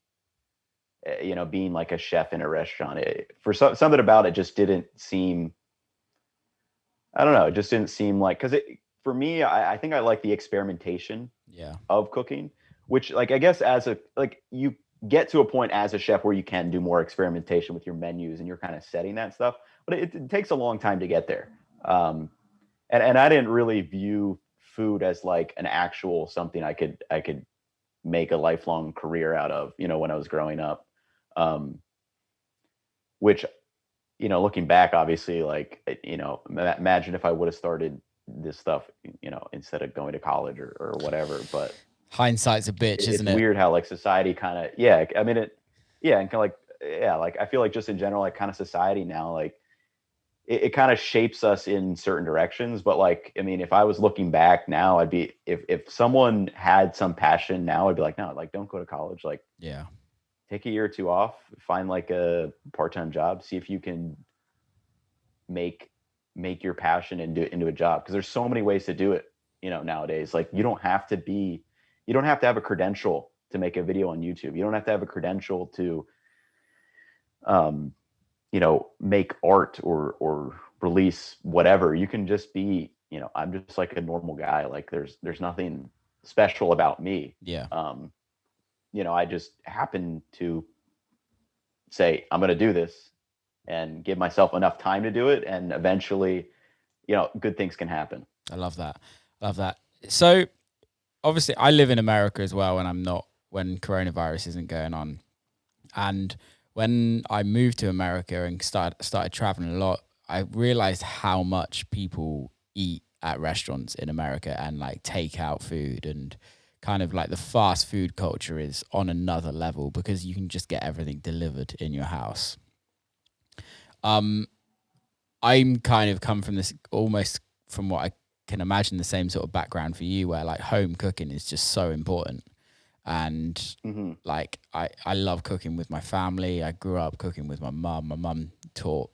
being like a chef in a restaurant. Something about it just didn't seem. I don't know. It just didn't seem like, because for me, I think I like the experimentation of cooking, which, like, I guess you get to a point as a chef where you can do more experimentation with your menus and you're kind of setting that stuff, but it takes a long time to get there. And I didn't really view food as like an actual something I could make a lifelong career out of, when I was growing up. Which, looking back, obviously, like, imagine if I would have started this stuff, instead of going to college or whatever. But hindsight's a bitch, isn't it? It's weird how like society kind of, and kind of like, like I feel like just in general, like kind of society now, like it kind of shapes us in certain directions. But like, if I was looking back now, I'd be, if someone had some passion now, I'd be like, no, like, don't go to college. Like, take a year or two off, find like a part-time job, see if you can make your passion into a job. Cause there's so many ways to do it, nowadays. Like, you don't have to have a credential to make a video on YouTube. You don't have to have a credential to, make art or release whatever. You can just be, I'm just like a normal guy. Like, there's nothing special about me. I just happen to say, I'm going to do this. and give myself enough time to do it. And eventually, good things can happen. I love that. Love that. So obviously I live in America as well, and I'm not when coronavirus isn't going on. And when I moved to America and started traveling a lot, I realized how much people eat at restaurants in America and like take out food, and kind of like the fast food culture is on another level because you can just get everything delivered in your house. I'm kind of come from this almost from what I can imagine the same sort of background for you, where like home cooking is just so important. And like I love cooking with my family. I grew up cooking with my mum. My mum taught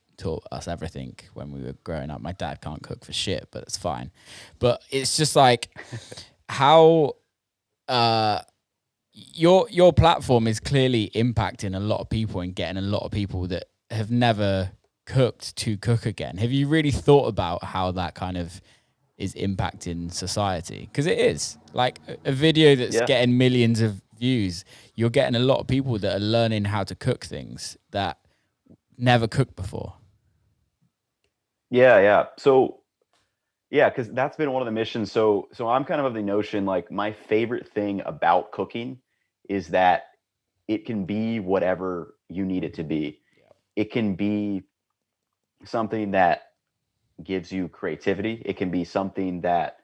us everything when we were growing up. My dad can't cook for shit, but it's fine. But it's just like how your platform is clearly impacting a lot of people and getting a lot of people that have never cooked to cook again. Have you really thought about how that kind of is impacting society? Because it is like a video that's getting millions of views. You're getting a lot of people that are learning how to cook things that never cooked before. Yeah. So yeah, because that's been one of the missions. So I'm kind of the notion, like, my favorite thing about cooking is that it can be whatever you need it to be. It can be something that gives you creativity. It can be something that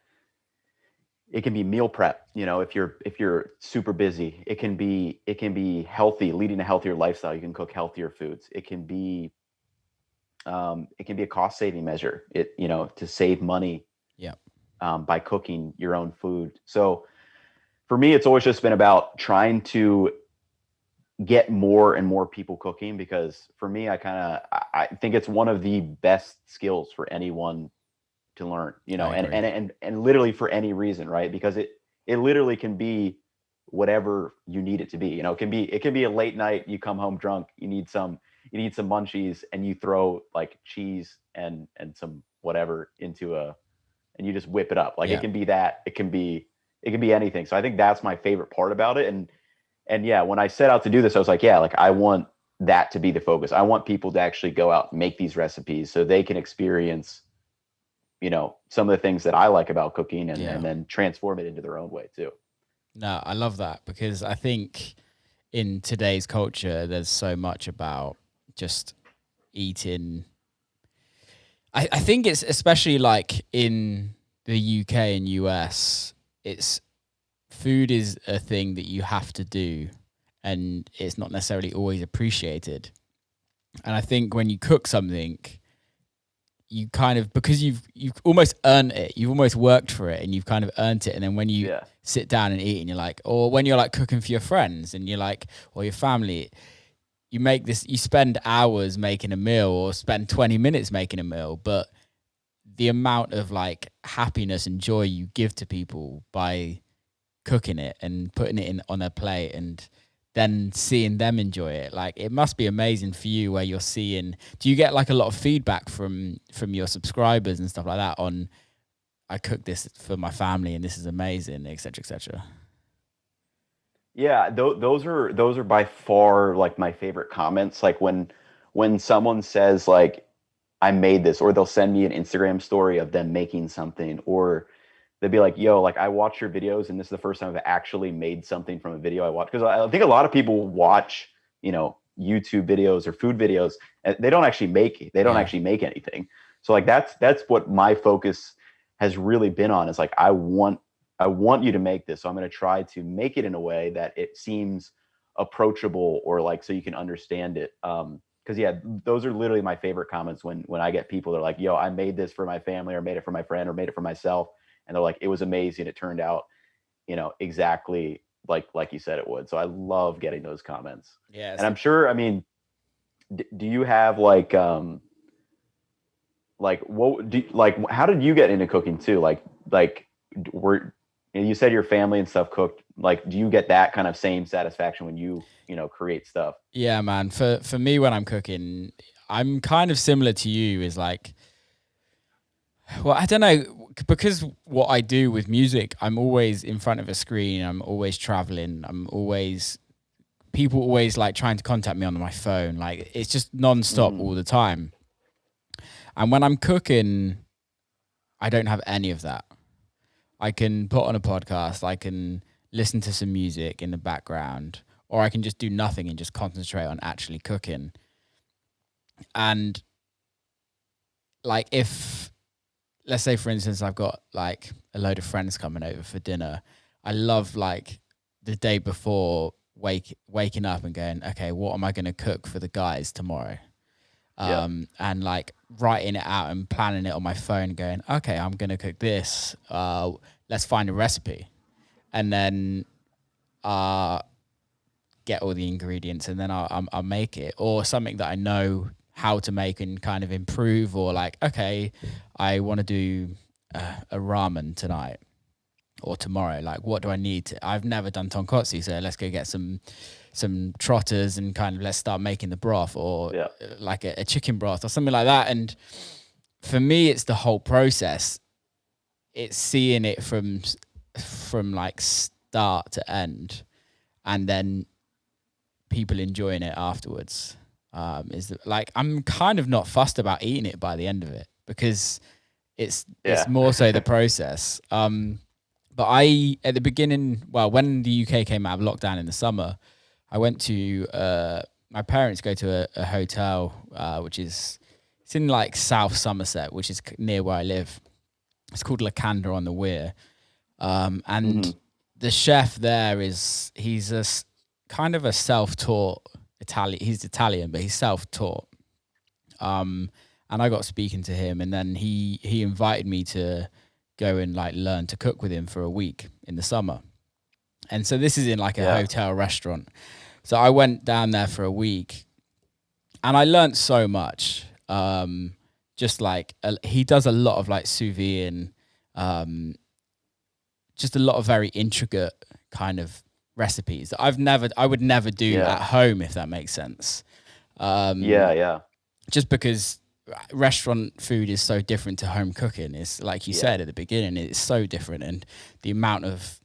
it can be meal prep, if you're super busy. It can be healthy, leading a healthier lifestyle. You can cook healthier foods. It can be a cost saving measure, to save money by cooking your own food. So for me, it's always just been about trying to get more and more people cooking, because for me, I think it's one of the best skills for anyone to learn, and literally for any reason, right? Because it literally can be whatever you need it to be. It can be a late night, you come home drunk, you need some munchies, and you throw like cheese and some whatever and you just whip it up. Like, it can be that, it can be anything. So I think that's my favorite part about it. And yeah, when I set out to do this, I was like, I want that to be the focus. I want people to actually go out and make these recipes so they can experience, some of the things that I like about cooking, and then transform it into their own way too. No, I love that, because I think in today's culture, there's so much about just eating. I think it's especially like in the UK and US, food is a thing that you have to do, and it's not necessarily always appreciated. And I think when you cook something, you kind of, because you've almost earned it, you've almost worked for it, and you've kind of earned it. And then when you sit down and eat, and you're like, or when you're like cooking for your friends and you're like, or your family, you spend hours making a meal, or spend 20 minutes making a meal, but the amount of like happiness and joy you give to people by cooking it and putting it on their plate, and then seeing them enjoy it, like, it must be amazing for you, where you're seeing, do you get like a lot of feedback from your subscribers and stuff like that on, I cooked this for my family and this is amazing, etc., etc.? Yeah, those are by far like my favorite comments. Like, when someone says like, I made this, or they'll send me an Instagram story of them making something, or they'd be like, yo, like, I watch your videos, and this is the first time I've actually made something from a video I watched. Because I think a lot of people watch, YouTube videos or food videos, and they don't actually make anything. So like, that's what my focus has really been on, is like, I want you to make this. So I'm going to try to make it in a way that it seems approachable, or like, so you can understand it. Because those are literally my favorite comments, when I get people that are like, yo, I made this for my family, or made it for my friend, or made it for myself. And they're like, it was amazing. It turned out, exactly like you said it would. So I love getting those comments. Yeah. And I'm sure, I mean, do you have like how did you get into cooking too? You said your family and stuff cooked. Like, do you get that kind of same satisfaction when you create stuff? Yeah, man. For me, when I'm cooking, I'm kind of similar to you. Is like, well, I don't know, because what I do with music, I'm always in front of a screen. I'm always traveling. I'm always people always like trying to contact me on my phone. Like it's just nonstop all the time. And when I'm cooking, I don't have any of that. I can put on a podcast, I can listen to some music in the background, or I can just do nothing and just concentrate on actually cooking. And like if, let's say for instance, I've got like a load of friends coming over for dinner, I love like the day before waking up and going, okay, what am I going to cook for the guys tomorrow? And like writing it out and planning it on my phone, going, okay, I'm going to cook this. Let's find a recipe, and then get all the ingredients, and then I'll make it, or something that I know how to make and kind of improve, or like, okay, I want to do a ramen tonight or tomorrow. Like, what do I need? I've never done tonkotsu, so let's go get some trotters and kind of let's start making the broth, or like a chicken broth or something like that. And for me, it's the whole process. It's seeing it from like start to end, and then people enjoying it afterwards. Is like, I'm kind of not fussed about eating it by the end of it, because it's more so the process. But I, at the beginning, well, when the UK came out of lockdown in the summer, I went to, my parents go to a hotel, which is, it's in like South Somerset, which is near where I live. It's called Lacanda on the Weir. And the chef there he's a kind of a self-taught Italian. He's Italian, but he's self-taught. And I got speaking to him, and then he invited me to go and like learn to cook with him for a week in the summer. And so this is in like a hotel restaurant. So I went down there for a week, and I learned so much. Just like he does a lot of like sous vide and just a lot of very intricate kind of recipes that I would never do at home, if that makes sense. Just because restaurant food is so different to home cooking. It's like you said at the beginning, it's so different, and the amount of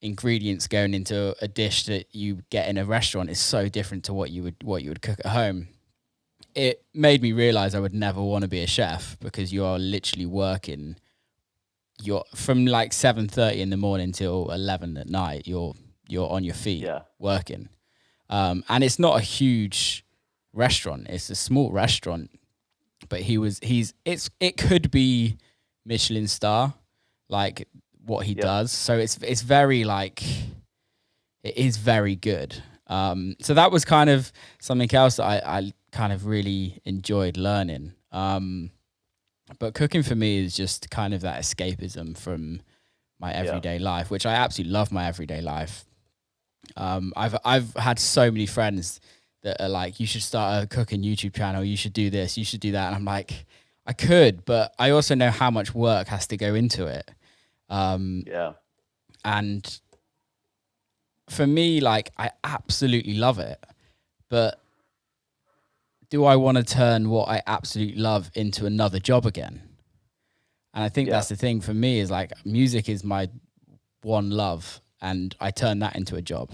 ingredients going into a dish that you get in a restaurant is so different to what you would cook at home. It made me realize I would never want to be a chef, because you are literally working. You're from like 7:30 in the morning till 11 at night. You're on your feet working, and it's not a huge restaurant. It's a small restaurant, but it could be Michelin star, like what he does. So it's very like, it is very good. So that was kind of something else that I kind of really enjoyed learning. But cooking for me is just kind of that escapism from my everyday life, which I absolutely love my everyday life. I've had so many friends that are like, you should start a cooking YouTube channel, you should do this, you should do that. And I'm like, I could, but I also know how much work has to go into it. And for me, like, I absolutely love it, but do I want to turn what I absolutely love into another job again? And I think that's the thing for me, is like, music is my one love, and I turn that into a job.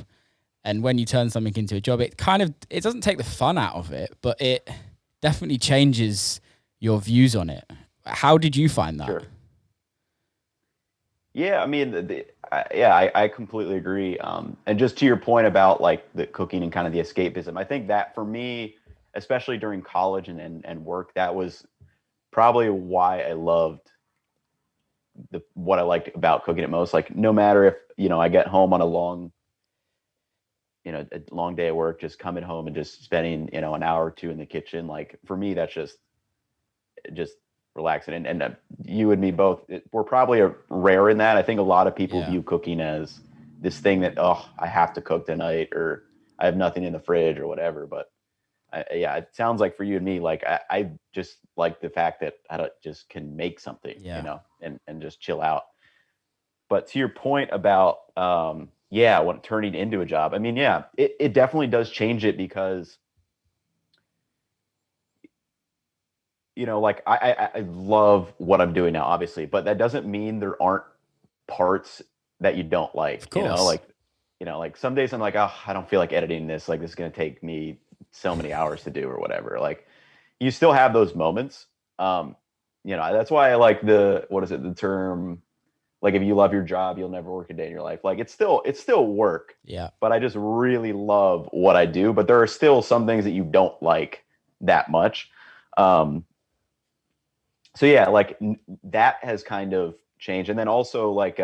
And when you turn something into a job, it doesn't take the fun out of it, but it definitely changes your views on it. How did you find that? Sure. Yeah, I mean, I completely agree. And just to your point about like the cooking and kind of the escapism, I think that for me, especially during college and work, that was probably why I loved what I liked about cooking it most. Like, no matter if, I get home on a long day at work, just coming home and just spending, an hour or two in the kitchen. Like, for me, that's just relaxing. And you and me both, we're probably rare in that. I think a lot of people view cooking as this thing that, I have to cook tonight, or I have nothing in the fridge or whatever. But it sounds like for you and me, like I just like the fact that I just can make something, and just chill out. But to your point about, when turning into a job, I mean, it definitely does change it, because, like I love what I'm doing now, obviously, but that doesn't mean there aren't parts that you don't like, Of course. like like some days I'm like, oh, I don't feel like editing this. Like this is going to take me so many hours to do or whatever. Like you still have those moments. That's why I like the term, like if you love your job, you'll never work a day in your life. Like it's still work. Yeah. But I just really love what I do. But there are still some things that you don't like that much. So yeah, like that has kind of changed. And then also like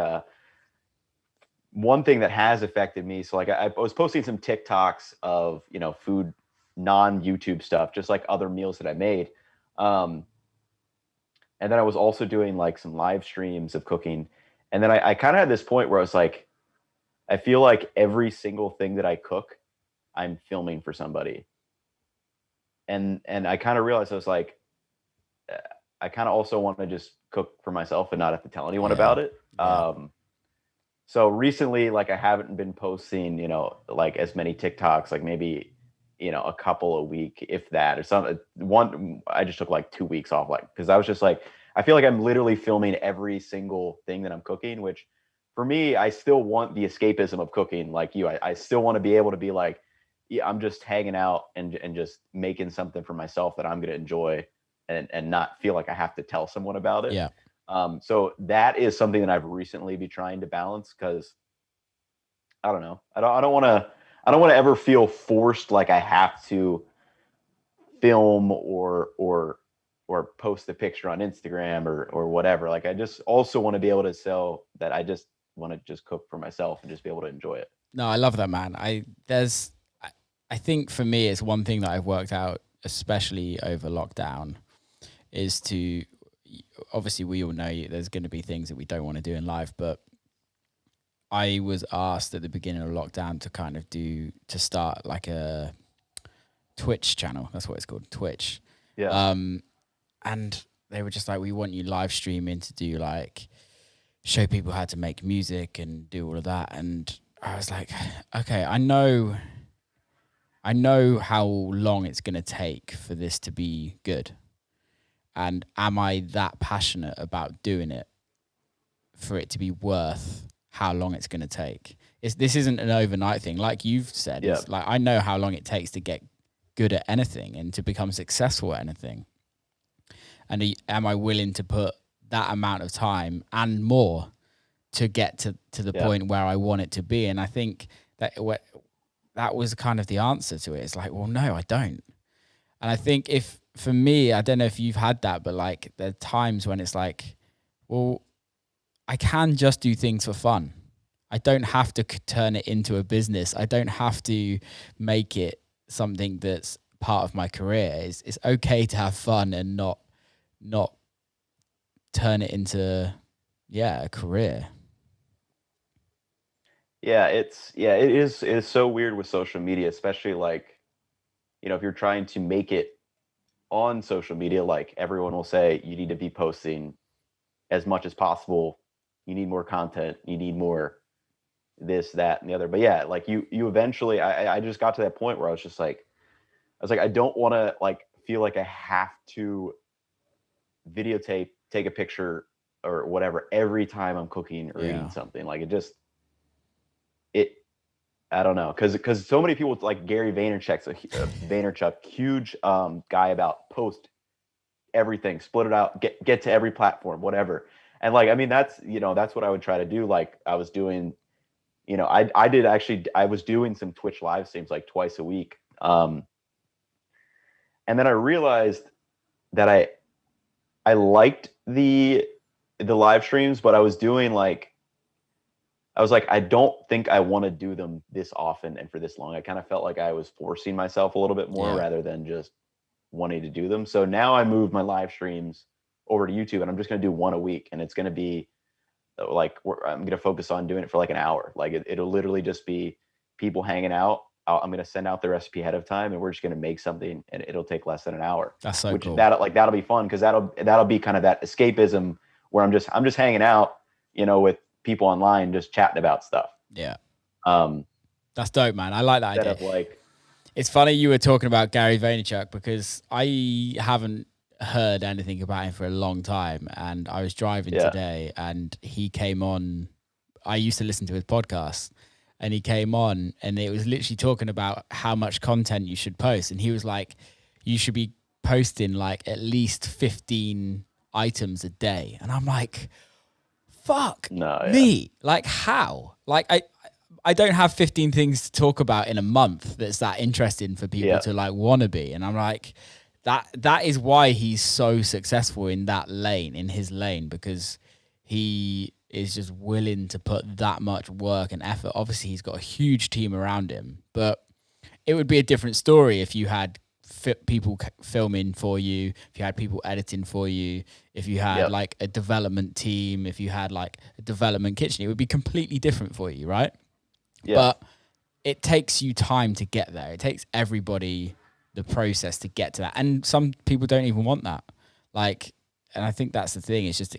one thing that has affected me. So like I was posting some TikToks of, food, non-YouTube stuff, just like other meals that I made. And then I was also doing like some live streams of cooking. And then I kind of had this point where I was like, I feel like every single thing that I cook, I'm filming for somebody. And I kind of realized I was like, I kind of also want to just cook for myself and not have to tell anyone about it. Yeah. So recently, like I haven't been posting, like as many TikToks, like maybe, a couple a week, if that, or something. I just took like 2 weeks off, like, because I was just like, I feel like I'm literally filming every single thing that I'm cooking, which for me, I still want the escapism of cooking like you. I still want to be able to be like, yeah, I'm just hanging out and just making something for myself that I'm going to enjoy and not feel like I have to tell someone about it. Yeah. So that is something that I've recently been trying to balance because I don't know. I don't want to ever feel forced like I have to film or post a picture on Instagram or whatever. Like I just also want to be able to sell that I just want to just cook for myself and just be able to enjoy it. No, I love that, man. I think for me, it's one thing that I've worked out, especially over lockdown, is to, obviously we all know there's going to be things that we don't want to do in life, but I was asked at the beginning of lockdown to start like a Twitch channel. That's what it's called, Twitch. Yeah. And they were just like, we want you live streaming to do like, show people how to make music and do all of that. And I was like, okay, I know how long it's going to take for this to be good. And am I that passionate about doing it for it to be worth how long it's going to take? This isn't an overnight thing. Like you've said, It's like, I know how long it takes to get good at anything and to become successful at anything. And am I willing to put that amount of time and more to get to the point where I want it to be? And I think that was kind of the answer to it. It's like, well, no, I don't. And I think for me, I don't know if you've had that, but like there are times when it's like, well, I can just do things for fun. I don't have to turn it into a business. I don't have to make it something that's part of my career. It's okay to have fun and not turn it into a career. Yeah, it is so weird with social media, especially like, if you're trying to make it on social media, like everyone will say you need to be posting as much as possible. You need more content. You need more this, that, and the other. But yeah, like you eventually, I just got to that point where I was like, I don't want to like feel like I have to videotape, take a picture or whatever every time I'm cooking or eating something. Like I don't know, because so many people like Gary Vaynerchuk, huge guy about post everything, split it out, get to every platform, whatever. And like, I mean, that's what I would try to do. Like I was doing, I was doing some Twitch live streams like twice a week. And then I realized that I liked the live streams, but I was doing like, I don't think I want to do them this often and for this long. I kind of felt like I was forcing myself a little bit more rather than just wanting to do them. So now I moved my live streams over to YouTube and I'm just going to do one a week. And it's going to be like, I'm going to focus on doing it for like an hour. Like it'll literally just be people hanging out. I'm going to send out the recipe ahead of time and we're just going to make something and it'll take less than an hour. That's so cool. That'll be fun. Cause that'll be kind of that escapism where I'm just hanging out, with people online, just chatting about stuff. Yeah. That's dope, man. I like that idea. Of like, it's funny you were talking about Gary Vaynerchuk because I haven't heard anything about him for a long time. And I was driving today and he came on. I used to listen to his podcast and he came on, and it was literally talking about how much content you should post. And he was like, you should be posting like at least 15 items a day. And I'm like, fuck me. Like, how? Like, I don't have 15 things to talk about in a month that's that interesting for people to like want to be. And I'm like, that is why he's so successful in that lane, in his lane, because he is just willing to put that much work and effort. Obviously, he's got a huge team around him, but it would be a different story if you had people filming for you, if you had people editing for you, if you had like a development team, if you had like a development kitchen. It would be completely different for you, right? Yeah. But it takes you time to get there. It takes everybody the process to get to that. And some people don't even want that. Like, and I think that's the thing. It's just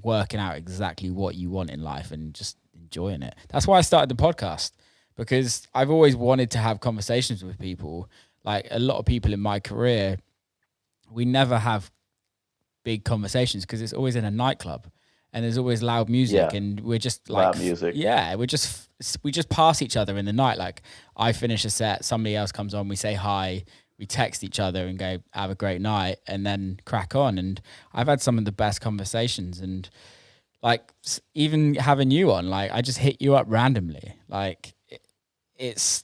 working out exactly what you want in life and just enjoying it. That's why I started the podcast, because I've always wanted to have conversations with people. Like a lot of people in my career, we never have big conversations because it's always in a nightclub and there's always loud music and we're just like, loud music. Yeah, we just pass each other in the night. Like I finish a set, somebody else comes on, we say hi, we text each other and go, have a great night, and then crack on. And I've had some of the best conversations, and like even having you on, like I just hit you up randomly. Like it's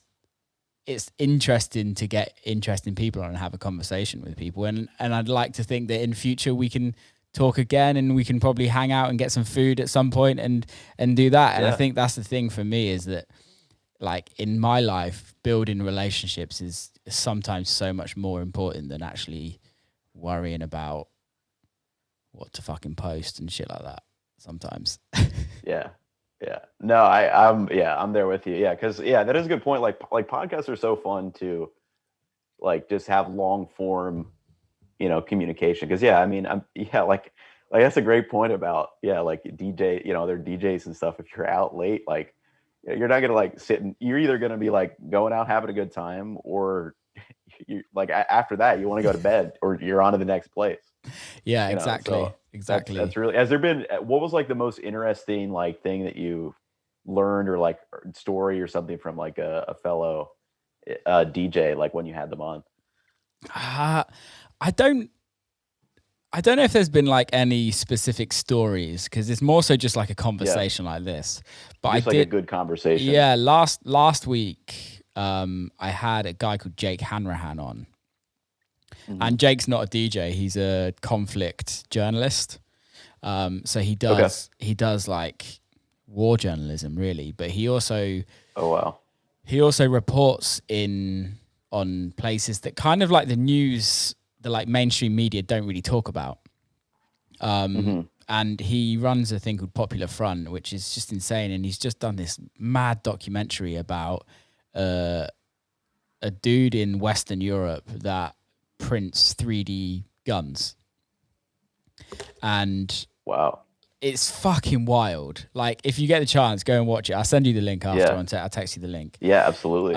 interesting to get interesting people on and have a conversation with people. And I'd like to think that in future we can talk again and we can probably hang out and get some food at some point and do that. And I think that's the thing for me, is that like in my life, building relationships is sometimes so much more important than actually worrying about what to fucking post and shit like that sometimes. Yeah. No, I'm there with you. Yeah. Cause that is a good point. Like podcasts are so fun to like just have long form, communication. Cause I mean, like that's a great point about, like DJ, they're DJs and stuff. If you're out late, like you're not going to like sit and you're either going to be like going out, having a good time, or you like after that, you want to go to bed or you're on to the next place. Yeah, exactly. So exactly. That's really, has there been, what was like the most interesting like thing that you learned or like story or something from like a fellow DJ, like when you had them on? I don't know if there's been like any specific stories, because it's more so just like a conversation like this. But just a good conversation. Yeah, last week, I had a guy called Jake Hanrahan on. Mm-hmm. And Jake's not a DJ; he's a conflict journalist. So he does like war journalism, really. But he also he also reports on places that kind of like the news, the like mainstream media don't really talk about. And he runs a thing called Popular Front, which is just insane. And he's just done this mad documentary about a dude in Western Europe that prints 3D guns. And wow, it's fucking wild. Like if you get the chance, go and watch it. I'll send you the link after. I'll text you the link. Yeah, absolutely.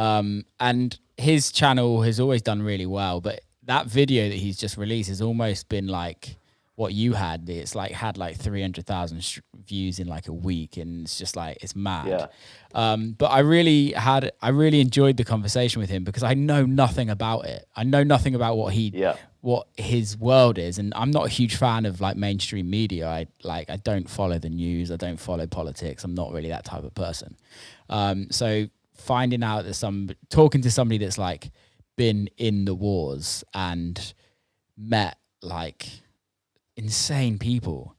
And his channel has always done really well, but that video that he's just released has almost been like what you had. It's like had like 300,000 views in like a week, and it's just like, it's mad. But I really enjoyed the conversation with him because I know nothing about it. I know nothing about what his world is, and I'm not a huge fan of like mainstream media. I don't follow the news. I don't follow politics. I'm not really that type of person. So finding out that talking to somebody that's like been in the wars and met like insane people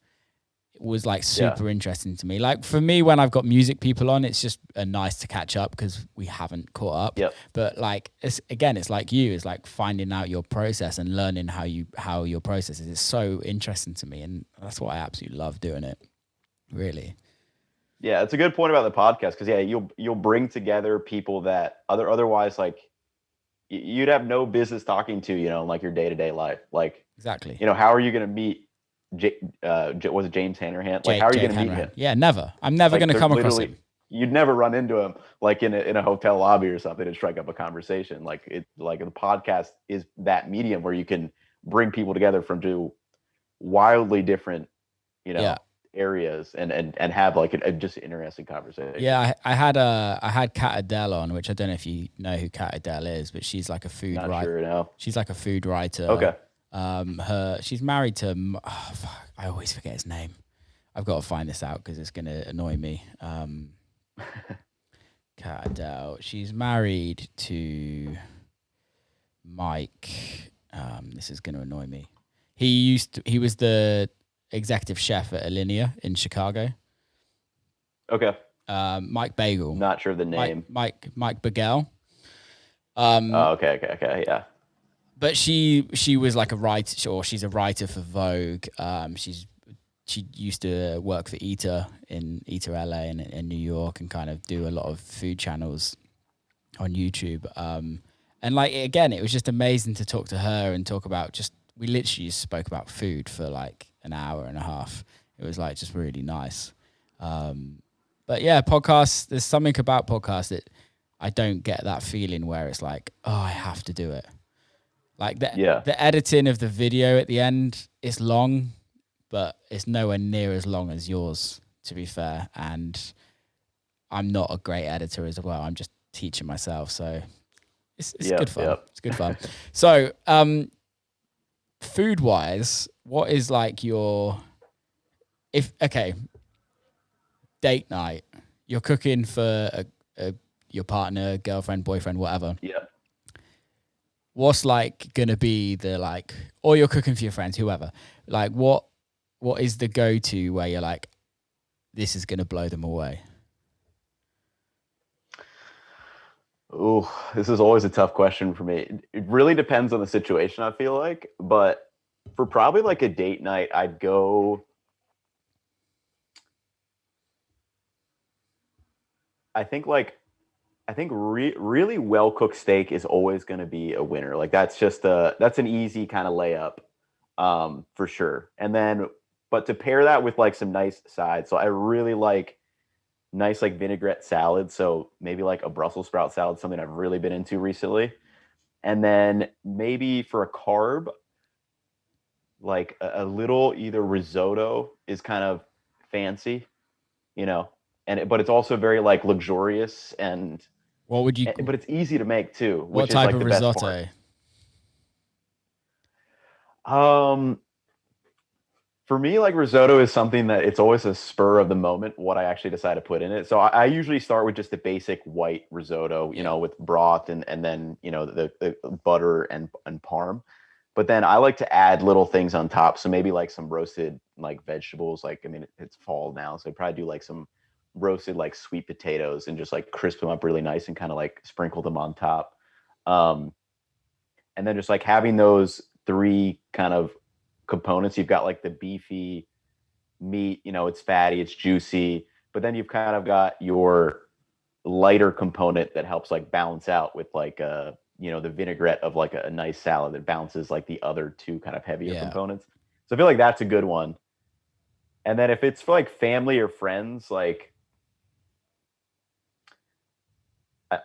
was like super interesting to me. Like for me, when I've got music people on, it's just nice to catch up because we haven't caught up. But like it's like it's like finding out your process and learning how your process is. It's so interesting to me, and that's why I absolutely love doing it. Really. Yeah, it's a good point about the podcast because you'll bring together people that otherwise like you'd have no business talking to, in like your day-to-day life. Like exactly. How are you going to meet was it James Hanrahan? Like how are you going to meet him? Yeah, never. I'm never going to come across him. You'd never run into him like in a hotel lobby or something and strike up a conversation. Like the podcast is that medium where you can bring people together from two wildly different, areas and have like a just interesting conversation. Yeah, I had Kat Adele on, which I don't know if you know who Kat Adele is, but she's like a food Not writer. sure now. She's like a food writer. Okay. She's married to fuck, I always forget his name. I've got to find this out because it's gonna annoy me. Kat Adele. She's married to Mike. This is gonna annoy me. He was the executive chef at Alinea in Chicago. Okay. Mike Bagel. Not sure the name. Mike Bagel. Okay. Yeah. But she was like a writer, or she's a writer for Vogue. She used to work for Eater in Eater LA and in New York, and kind of do a lot of food channels on YouTube. And like again, it was just amazing to talk to her and talk about we literally just spoke about food for like an hour and a half. It was like just really nice. But yeah, podcasts. There's something about podcasts that I don't get that feeling where it's like, oh, I have to do it. Like the editing of the video at the end is long, but it's nowhere near as long as yours, to be fair. And I'm not a great editor as well. I'm just teaching myself. So it's good fun. Yep. It's good fun. So food wise, what is like your, date night, you're cooking for your partner, girlfriend, boyfriend, whatever. Yeah. What's like gonna be the like, or you're cooking for your friends, whoever. Like what is the go-to where you're like, this is gonna blow them away? Oh, this is always a tough question for me. It really depends on the situation, I feel like. But for probably like a date night, I'd go. I think really well cooked steak is always going to be a winner. Like that's an easy kind of layup, for sure. And then, but to pair that with like some nice sides, so I really like nice like vinaigrette salad. So maybe like a Brussels sprout salad, something I've really been into recently. And then maybe for a carb, like a little either risotto is kind of fancy, but it's also very like luxurious and what would you? But it's easy to make too. What which type is like of the risotto? Best part. For me, like risotto is something that it's always a spur of the moment what I actually decide to put in it. So I usually start with just a basic white risotto, with broth and then the butter and parm. But then I like to add little things on top. So maybe like some roasted like vegetables. Like, I mean, it's fall now, so I'd probably do like some roasted like sweet potatoes and just like crisp them up really nice and kind of like sprinkle them on top. And then just like having those three kind of components, you've got like the beefy meat, it's fatty, it's juicy, but then you've kind of got your lighter component that helps like balance out with like the vinaigrette of like a nice salad that balances like the other two kind of heavier components. So I feel like that's a good one. And then if it's for like family or friends, like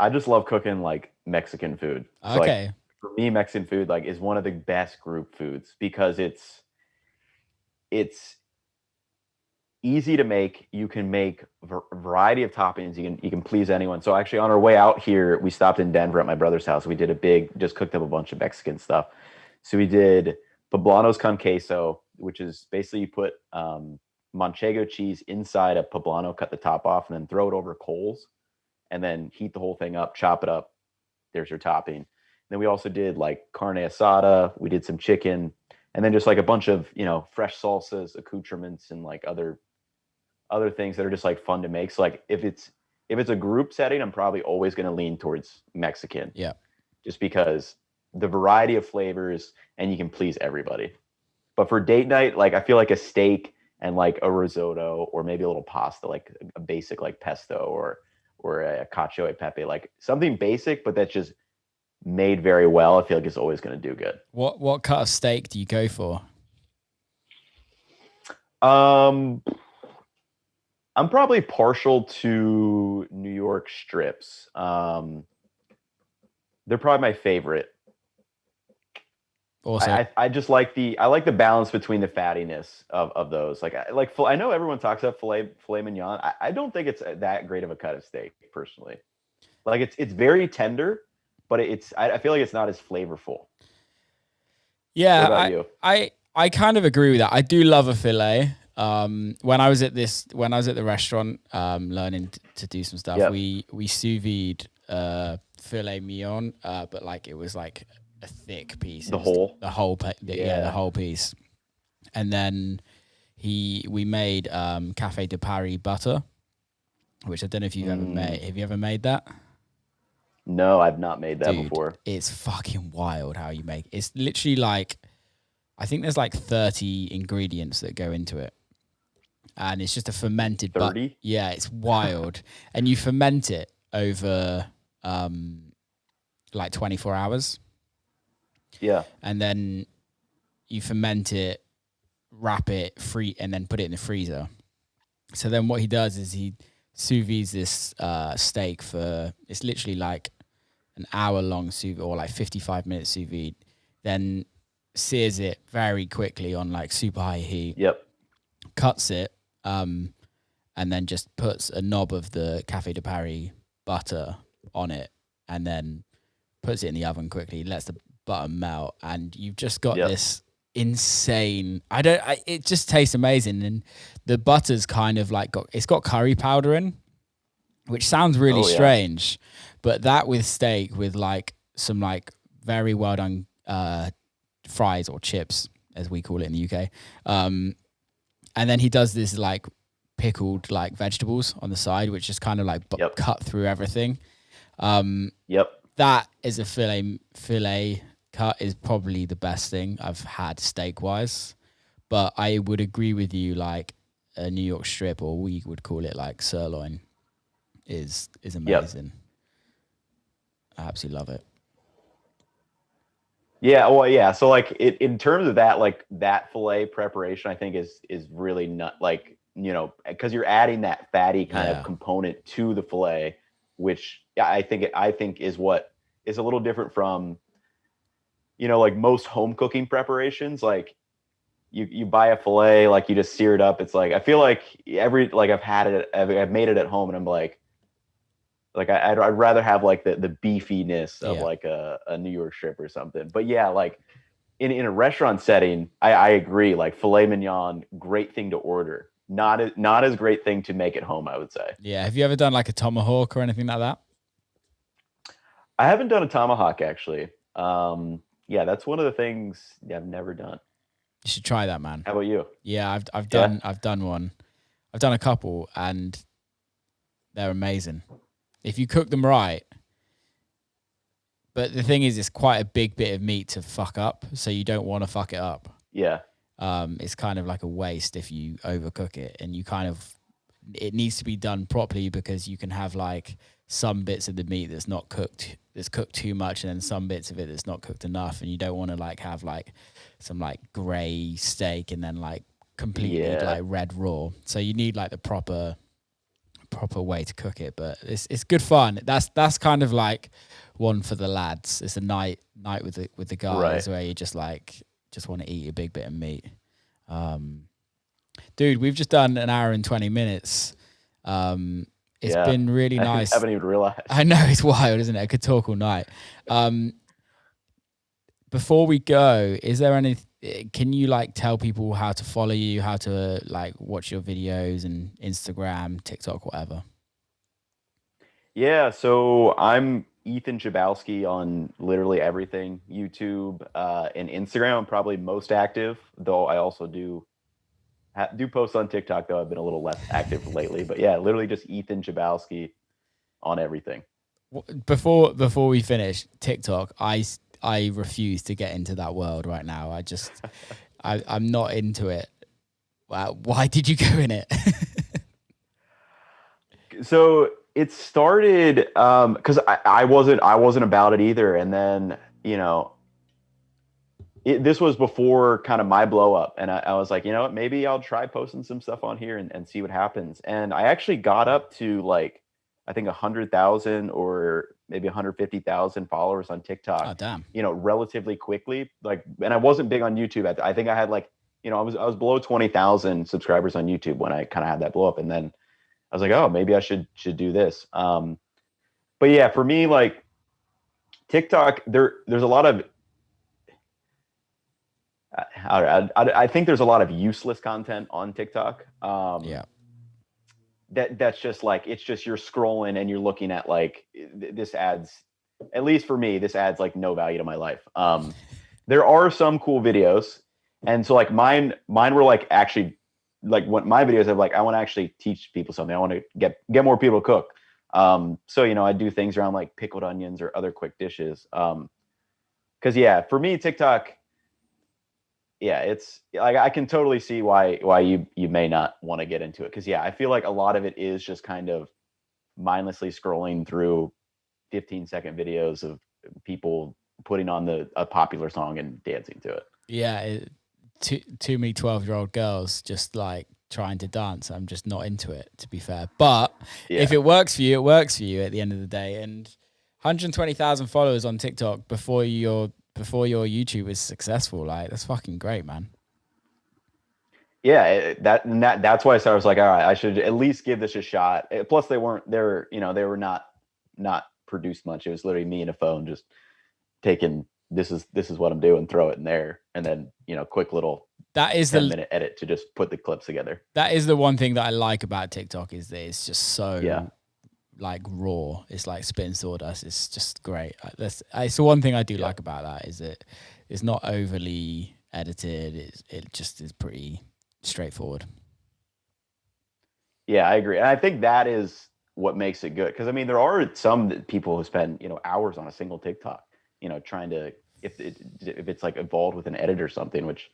I just love cooking like Mexican food. So, okay. Like, for me, Mexican food like is one of the best group foods because it's easy to make. You can make a variety of toppings. You can please anyone. So actually, on our way out here, we stopped in Denver at my brother's house. We did just cooked up a bunch of Mexican stuff. So we did poblanos con queso, which is basically you put manchego cheese inside a poblano, cut the top off, and then throw it over coals, and then heat the whole thing up, chop it up. There's your topping. Then we also did like carne asada. We did some chicken, and then just like a bunch of fresh salsas, accoutrements, and like other things that are just like fun to make. So like if it's a group setting, I'm probably always going to lean towards Mexican. Yeah. Just because the variety of flavors and you can please everybody. But for date night, like I feel like a steak and like a risotto or maybe a little pasta, like a basic like pesto or a cacio e pepe, like something basic, but that's just made very well. I feel like it's always going to do good. What cut of steak do you go for? I'm probably partial to New York strips. They're probably my favorite. Also, I just like I like the balance between the fattiness of those. I know everyone talks about filet mignon. I don't think it's that great of a cut of steak personally. Like it's very tender, but I feel like it's not as flavorful. What yeah, about you? I kind of agree with that. I do love a fillet. When I was at the restaurant, learning to do some stuff, Yep. we sous vide filet mignon, but like it was like a thick piece. It The was whole. the whole, the Yeah. whole piece. And then we made Café de Paris butter, which I don't know if you've ever made. Have you ever made that? No, I've not made that Dude, before. it's fucking wild how you make it. It's literally like, I think there's like 30 ingredients that go into it. And it's just a fermented 30? Yeah, it's wild. And you ferment it over like 24 hours. Yeah. And then you ferment it, wrap it, and then put it in the freezer. So then what he does is he sous vides this steak for, it's literally like an hour long sous vide, or like 55 minutes sous vide, then sears it very quickly on like super high heat. Yep. Cuts it, and then just puts a knob of the Café de Paris butter on it, and then puts it in the oven quickly, lets the butter melt, and you've just got this insane. It just tastes amazing, and the butter's kind of like it's got curry powder in, which sounds really strange, but that with steak with like some like very well done fries or chips, as we call it in the UK, and then he does this like pickled like vegetables on the side, which is kind of like cut through everything. That is a filet cut is probably the best thing I've had steak wise, but I would agree with you, like a New York strip, or we would call it like sirloin, is amazing. Yep. I absolutely love it. Yeah, well, yeah. So like in terms of that, like that fillet preparation, I think is really not like, you know, because you're adding that fatty kind of component to the fillet, which I think is what is a little different from, you know, like most home cooking preparations. Like you buy a fillet, like you just sear it up. It's like, I feel like I've made it at home, and I'm like I'd rather have like the beefiness of like a New York strip or something. But yeah, like in a restaurant setting, I agree. Like filet mignon, great thing to order. Not as great thing to make at home, I would say. Yeah. Have you ever done like a tomahawk or anything like that? I haven't done a tomahawk actually. Yeah, that's one of the things I've never done. You should try that, man. How about you? Yeah, I've done one. I've done a couple, and they're amazing if you cook them right. But the thing is, it's quite a big bit of meat to fuck up, so you don't want to fuck it up. Yeah. It's kind of like a waste if you overcook it, and it needs to be done properly, because you can have like some bits of the meat that's cooked too much, and then some bits of it that's not cooked enough, and you don't want to like have like some like gray steak and then like completely like red raw. So you need like the proper way to cook it, but it's good fun. That's kind of like one for the lads. It's a night with the guys, where you just want to eat a big bit of meat. Dude, we've just done an hour and 20 minutes. It's been really nice. I haven't even realized. I know, it's wild, isn't it? I could talk all night. Before we go, can you like tell people how to follow you, how to like watch your videos and Instagram, TikTok, whatever? Yeah, so I'm Ethan Chabowski on literally everything, YouTube and Instagram. I'm probably most active, though I also do post on TikTok, though I've been a little less active lately. But yeah, literally just Ethan Chabowski on everything. Before we finish, TikTok, I refuse to get into that world right now. I'm not into it. Wow, why did you go in it? So it started because I wasn't about it either, and then this was before kind of my blow up, and I was like, you know what, maybe I'll try posting some stuff on here and see what happens. And I actually got up to like I think 100,000 or maybe 150,000 followers on TikTok. Oh, damn. Relatively quickly. Like, and I wasn't big on YouTube. I think I had like, I was below 20,000 subscribers on YouTube when I kind of had that blow up, and then I was like, oh, maybe I should do this. But yeah, for me, like TikTok, there's a lot of, I think there's a lot of useless content on TikTok. Yeah. That's just like, it's just you're scrolling and you're looking at like, this adds, at least for me, this adds like no value to my life. There are some cool videos, and so like mine were like actually like what my videos have like, I want to actually teach people something. I want to get more people to cook. So I do things around like pickled onions or other quick dishes. Because yeah, for me, TikTok, yeah, it's like I can totally see why you may not want to get into it. Because yeah, I feel like a lot of it is just kind of mindlessly scrolling through 15-second videos of people putting on a popular song and dancing to it. Yeah, too many 12-year-old girls just like trying to dance. I'm just not into it, to be fair. But if it works for you, it works for you at the end of the day. And 120,000 followers on TikTok before your YouTube is successful, like that's fucking great, man. Yeah, that's why I was like, all right, I should at least give this a shot. Plus, they were not produced much. It was literally me and a phone just taking this is what I'm doing, throw it in there, and then quick little 10-minute edit to just put the clips together. That is the one thing that I like about TikTok, is that it's just so like raw. It's like spitting sawdust. It's just great. It's the one thing I do like about that, is that it's not overly edited. It just is pretty straightforward. Yeah, I agree. And I think that is what makes it good. Because I mean, there are some people who spend hours on a single TikTok, trying to, if it's like involved with an edit or something, which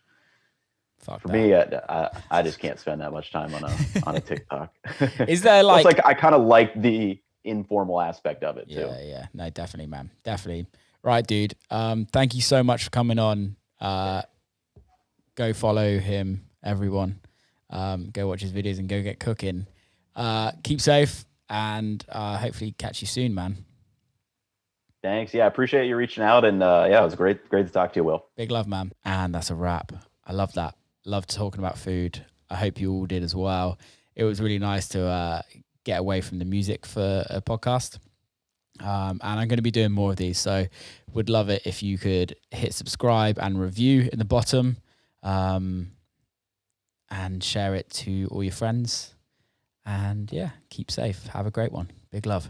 for me, I just can't spend that much time on a TikTok. Is there like I kind of like the informal aspect of it too. Yeah. No, definitely, man. Definitely. Right, dude. Thank you so much for coming on. Go follow him, everyone. Go watch his videos and go get cooking. Keep safe, and hopefully catch you soon, man. Thanks. Yeah, I appreciate you reaching out, and it was great to talk to you, Will. Big love, man. And that's a wrap. I love that. Loved talking about food. I hope you all did as well. It was really nice to get away from the music for a podcast. And I'm going to be doing more of these, so would love it if you could hit subscribe and review in the bottom, and share it to all your friends. And yeah, keep safe. Have a great one. Big love.